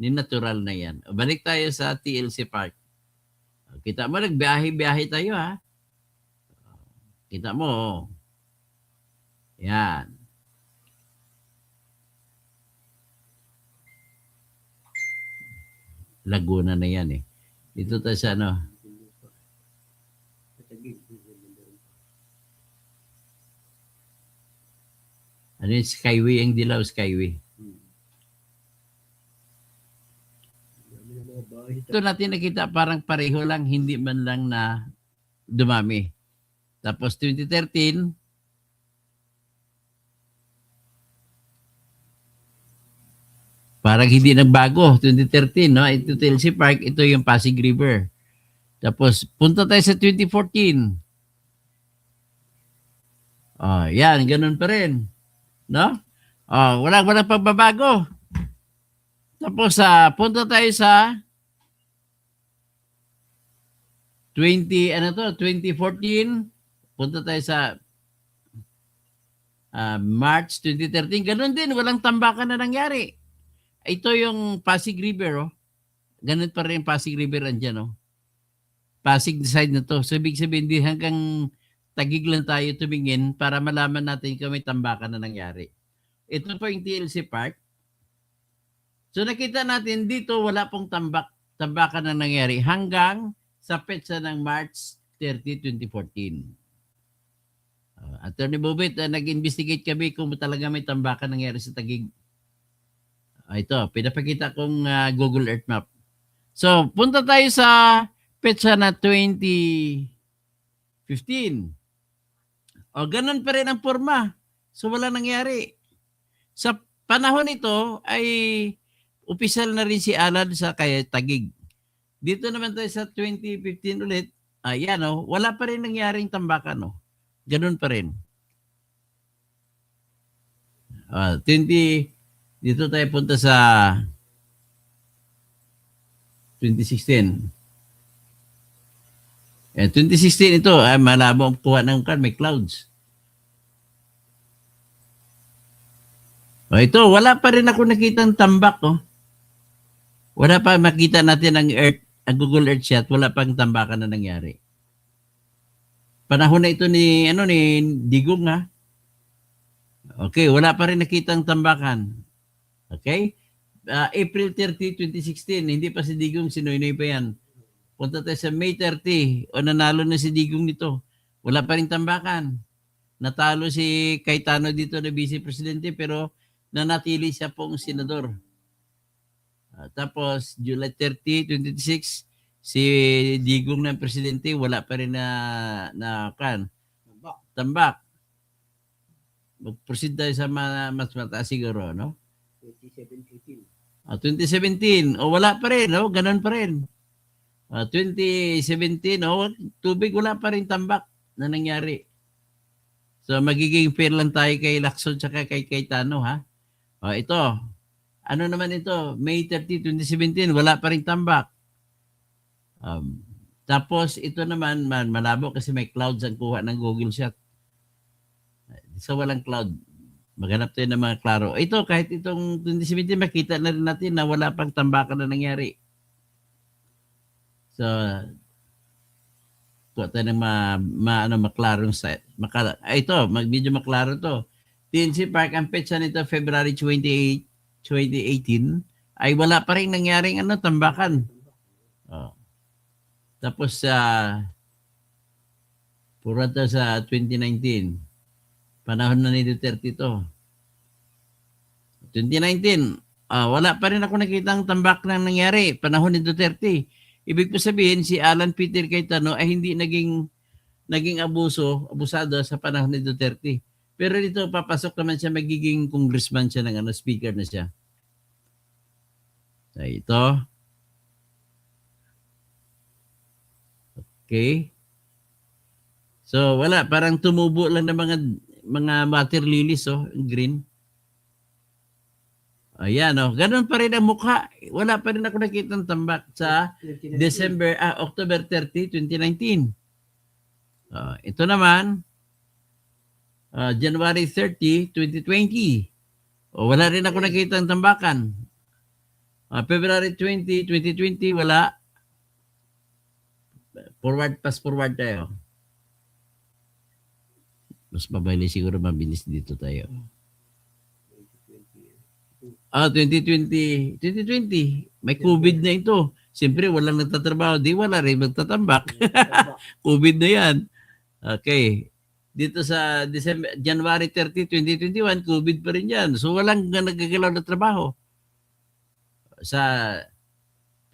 S1: Natural na yan. Balik tayo sa TLC Park. Kita mo, nagbiyahe-biyahe tayo ha. Kita mo. Yan. Laguna na yan eh. Dito tayo sa ano. Ano yung Skyway? Ang dilaw Skyway. Ito natin nakita parang pareho lang, hindi man lang na dumami. Tapos 2013, parang hindi nagbago. 2013, no? Ito TLC Park, ito yung Pasig River. Tapos punta tayo sa 2014. Yan, ganun pa rin. No? Walang pagbabago. Tapos punta tayo sa 2014, punta tayo sa March 2013, ganun din, walang tambakan na nangyari. Ito yung Pasig River, oh. Ganun pa rin Pasig River andyan, oh. Pasig side na to. So, ibig sabihin, di hanggang Tagig lang tayo tumingin para malaman natin kung may tambakan na nangyari. Ito po yung TLC Park. So, nakita natin dito, wala pong tambakan na nangyari hanggang sa petsa ng March 30, 2014. Attorney Bobit, nag-investigate kami kung talaga may tambakan nangyari sa Tagig. Ito, pinapakita kong Google Earth Map. So, punta tayo sa petsa na 2015. Ganun pa rin ang forma. So, wala nangyari. Sa panahon ito ay opisyal na rin si Alan sa kaya Tagig. Dito naman tayo sa 2015 ulit. Ayan, wala pa rin nangyaring tambakan. Ganun pa rin. 20, dito tayo punta sa 2016. 2016 ito, malabo ang kuha ng may clouds. Ito, wala pa rin ako nakitang tambak. Wala pa makita natin ang Earth, ang Google Earth shot, wala pang tambakan na nangyari. Panahon na ito ni Digong ha. Okay, wala pa rin nakitang tambakan. Okay? April 30, 2016, hindi pa si Digong, sinoynoy pa yan. Punta tayo sa May 30, o nanalo na si Digong nito. Wala pa rin tambakan. Natalo si Cayetano dito na vice presidente pero nanatili siya pong senador. Tapos July 30, 2026, si Digong ng presidente, wala pa rin na tambak. Mag-proceed tayo sa mas mataas siguro, no? 2017, wala pa rin, no? Ganun pa rin. 2017, tubig, wala pa rin tambak na nangyari. So magiging fair lang tayo kay Lacson tsaka kay Cayetano, ha? Ito, ano naman ito? May 30, 2017, wala pa rin tambak. Tapos ito naman, malabo kasi may clouds ang kuha ng Google Shot. So walang cloud. Maghanap tayo ng mga klaro. Ito, kahit itong 2017, makita na rin natin na wala pang tambakan na nangyari. So, ito tayo ng maklarong site. Ito, medyo maklaro to. TNC Park, ang petsa nito, February 28, 2018, ay wala pa rin nangyaring tambakan. Tapos, pura to sa 2019. Panahon na ni Duterte to. 2019, wala pa rin ako nakitang tambak na nangyari. Panahon ni Duterte. Ibig ko sabihin, si Alan Peter Cayetano ay hindi naging abusado sa panahon ni Duterte. Pero dito, papasok naman siya, magiging congressman siya ng speaker na siya. So, ito. Okay. So, wala. Parang tumubo lang ng mga water lilies, green. Ayan, ganun pa rin ang mukha. Wala pa rin ako nakitang tambak sa October 30, 2019. Ito naman, January 30, 2020. Wala rin ako nakitang tambakan. February 20, 2020, wala. Fast forward tayo. Mas mabali siguro, mabilis dito tayo. 2020. May COVID na ito. Siyempre, walang nagtatrabaho. Di wala rin magtatambak. COVID na yan. Okay. Dito sa January 30, 2021, COVID pa rin yan. So, walang nagagalaw na trabaho. Sa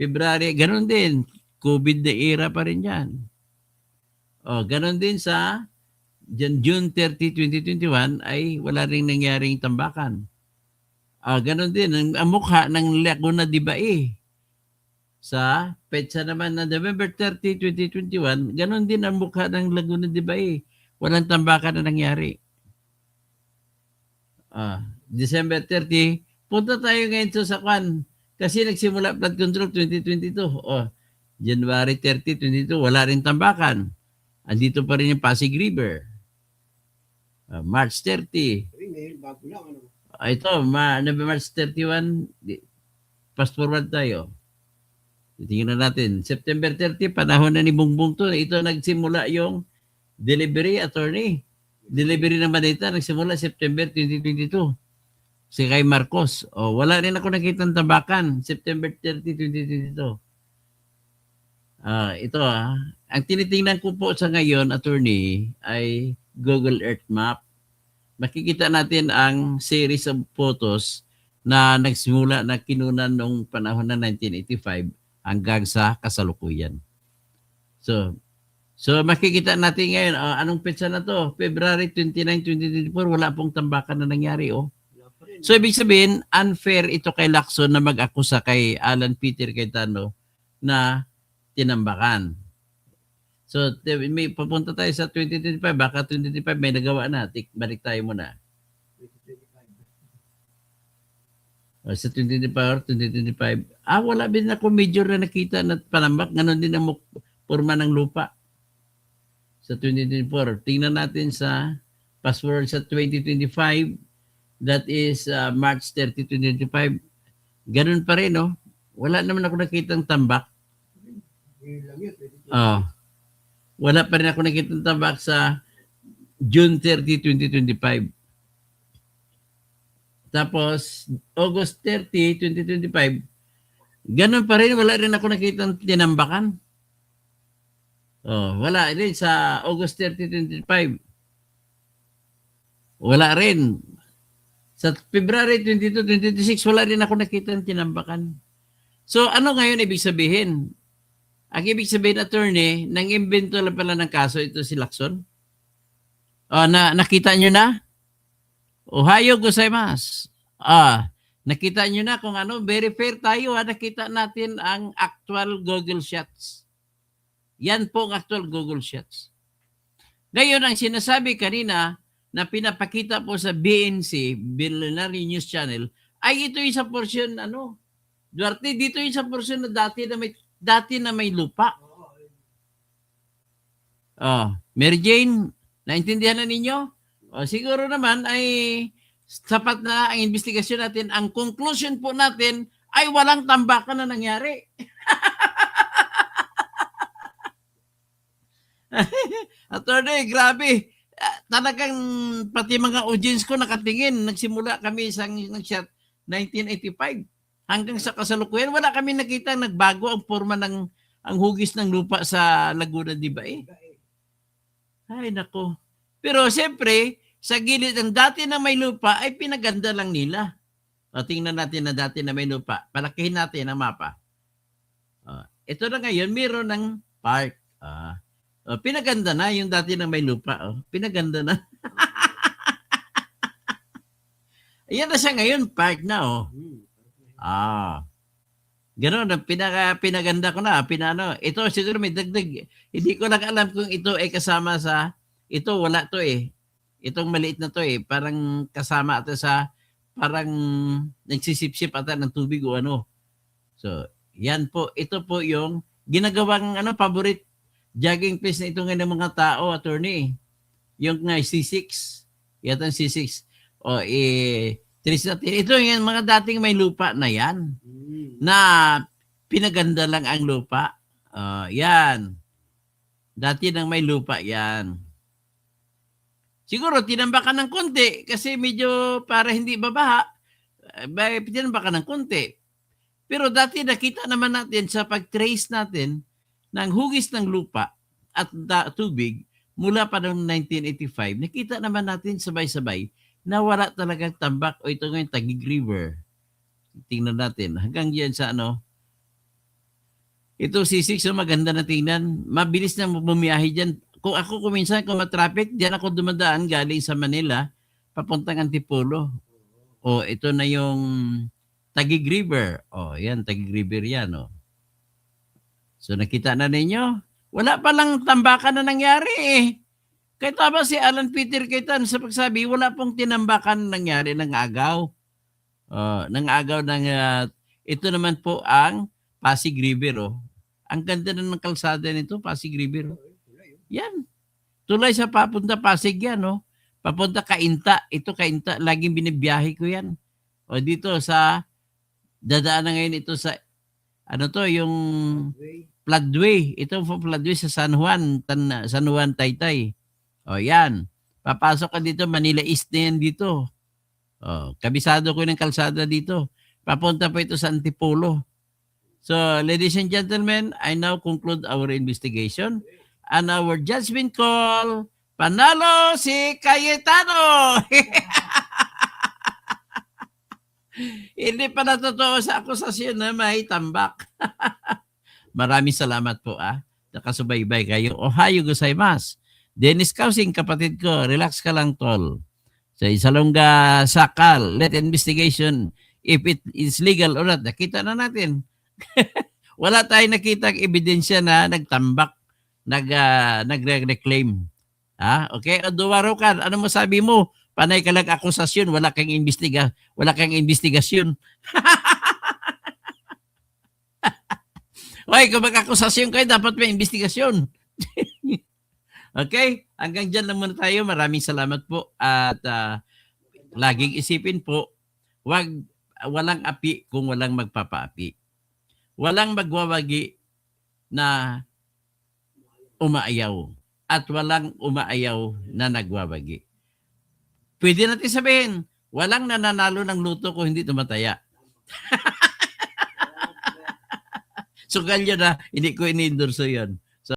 S1: February, ganun din. COVID na era pa rin yan. Ganun din sa June 30, 2021 ay wala rin nangyaring tambakan. Ganon din, ang mukha ng Laguna de Bay. Sa petsa naman na November 30, 2021, ganon din ang mukha ng Laguna de Bay. Walang tambakan na nangyari. December 30, punta tayo ngayon sa Kwan. Kasi nagsimula flood control 2022. January 30, 2022, wala rin tambakan. Andito pa rin yung Pasig River. March 30. Ito, March 31, fast forward tayo. Tingnan natin. September 30, panahon na ni Bongbong to. Ito nagsimula yung delivery attorney. Delivery ng balita nagsimula September 2022. Si kay Marcos. Wala rin ako nakitang tambakan. September 30, 2022. Ito ang tinitingnan ko po sa ngayon, attorney, ay Google Earth Map. Makikita natin ang series of photos na nagsimula na kinunan noong panahon ng 1985 hanggang sa kasalukuyan. So makikita natin ngayon, anong petsa na to? February 29, 2024, wala pong tambakan na nangyari. So ibig sabihin, unfair ito kay Lacson na mag-akusa kay Alan Peter Cayetano na tinambakan. So, may papunta tayo sa 2025. Baka 2025 may nagawa na. Balik tayo muna. Sa 2025. Wala din ako major na nakita na panambak. Ganon din ang forma ng lupa. Sa 2024. Tingnan natin sa password sa 2025. That is March 30, 2025. Ganon pa rin, Wala naman ako nakitang tambak. Wala pa rin ako nakitang tambak sa June 30, 2025. Tapos, August 30, 2025, ganun pa rin, wala rin ako nakita tinambakan. Oh, wala rin sa August 30, 2025. Wala rin. Sa February 22, 2026, wala rin ako nakita tinambakan. So, ano ngayon ibig sabihin? Ang ibig sabihin, attorney, nang invento lang pala ng kaso ito si Lacson. Nakita nyo na? Ohayo gozaimasu. Nakita nyo na kung ano, very fair tayo. Nakita natin ang actual Google Shots. Yan po ang actual Google Shots. Ngayon, ang sinasabi kanina na pinapakita po sa BNC, Billionaire News Channel, ay ito yung sa portion, Duarte, dito yung sa portion na dati na may lupa. Mary Jane, naintindihan na ninyo? Siguro naman ay sapat na ang investigasyon natin. Ang conclusion po natin ay walang tambakan na nangyari. Attorney, grabe. Talagang pati mga audience ko nakatingin. Nagsimula kami sa 1985. Hanggang sa kasalukuyan, wala kami nakita nagbago ang forma ng ang hugis ng lupa sa Laguna de Bay. Ay, nako. Pero siyempre, sa gilid ng dati na may lupa ay pinaganda lang nila. Tingnan natin na dati na may lupa. Palakihin natin ang mapa. Ito na ngayon, mayroon ng park. Pinaganda na yung dati na may lupa. Pinaganda na. Ayan na siya ngayon, park na. Ganoon, pinaganda ko na. Ito siguro may dagdag. Hindi ko lang alam kung ito ay kasama sa, ito wala to eh. Itong maliit na to eh. Parang kasama ito sa, parang nagsisip-sip ata ng tubig o ano. So, yan po. Ito po yung ginagawang favorite jogging place na ito ngayon ng mga tao, attorney. Yung C6. Yata C6. Ito yung mga dating may lupa na yan. Na pinaganda lang ang lupa. Yan. Dati nang may lupa yan. Siguro tinambakan ng konti kasi medyo para hindi babaha. Tinambakan ng konti. Pero dati nakita naman natin sa pag-trace natin ng hugis ng lupa at tubig mula pa noong 1985, nakita naman natin sabay-sabay na wala talagang tambak o ito ngayon Taguig River. Tingnan natin. Hanggang yan sa Ito C6, maganda na tingnan. Mabilis na bumiyahe dyan. Kung kuminsan, kung matraffic, dyan ako dumadaan galing sa Manila, papuntang Antipolo. Ito na yung Taguig River. Yan, Taguig River yan. So nakita na ninyo? Wala palang tambakan na nangyari eh. Kaya tama si Alan Peter Cayetano sa pagsabi, wala pong tinambakan nangyari ng agaw. Ito naman po ang Pasig River. Ang ganda na ng kalsada nito, Pasig River. Yan. Tulay sa papunta Pasig yan. Papunta Cainta. Ito Cainta, laging binibiyahe ko yan. Dito sa, dadaan na ngayon ito sa, yung floodway. Ito po floodway sa San Juan Taytay. Yan. Papasok ka dito, Manila East na yan dito. Kabisado ko ng kalsada dito. Papunta pa ito sa Antipolo. So, ladies and gentlemen, I now conclude our investigation and our judgment call. Panalo si Cayetano! Hindi pa natotoo sa akusasyon na may tambak. Maraming salamat po nakasubaybay kayo. Ohayo gozaimasu. Dennis Kausing, kapatid ko, relax ka lang tol. Sa Isalonga Sakal, let investigation if it is legal or not. Nakita na natin. Wala tayong nakitang ebidensya na nagtambak, nagre-reclaim. Okay? Duwarokan, ano mo sabi mo? Panay ka lang akusasyon, wala kang investigasyon. Okay, kung mag-akusasyon kayo, dapat may investigasyon. Okay? Hanggang dyan lang muna tayo. Maraming salamat po. At laging isipin po, walang api kung walang magpapaapi. Walang magwawagi na umaayaw. At walang umaayaw na nagwawagi. Pwede natin sabihin, Walang nananalo ng luto kung hindi tumataya. Sugal yun na, hindi ko ini-endorso yun.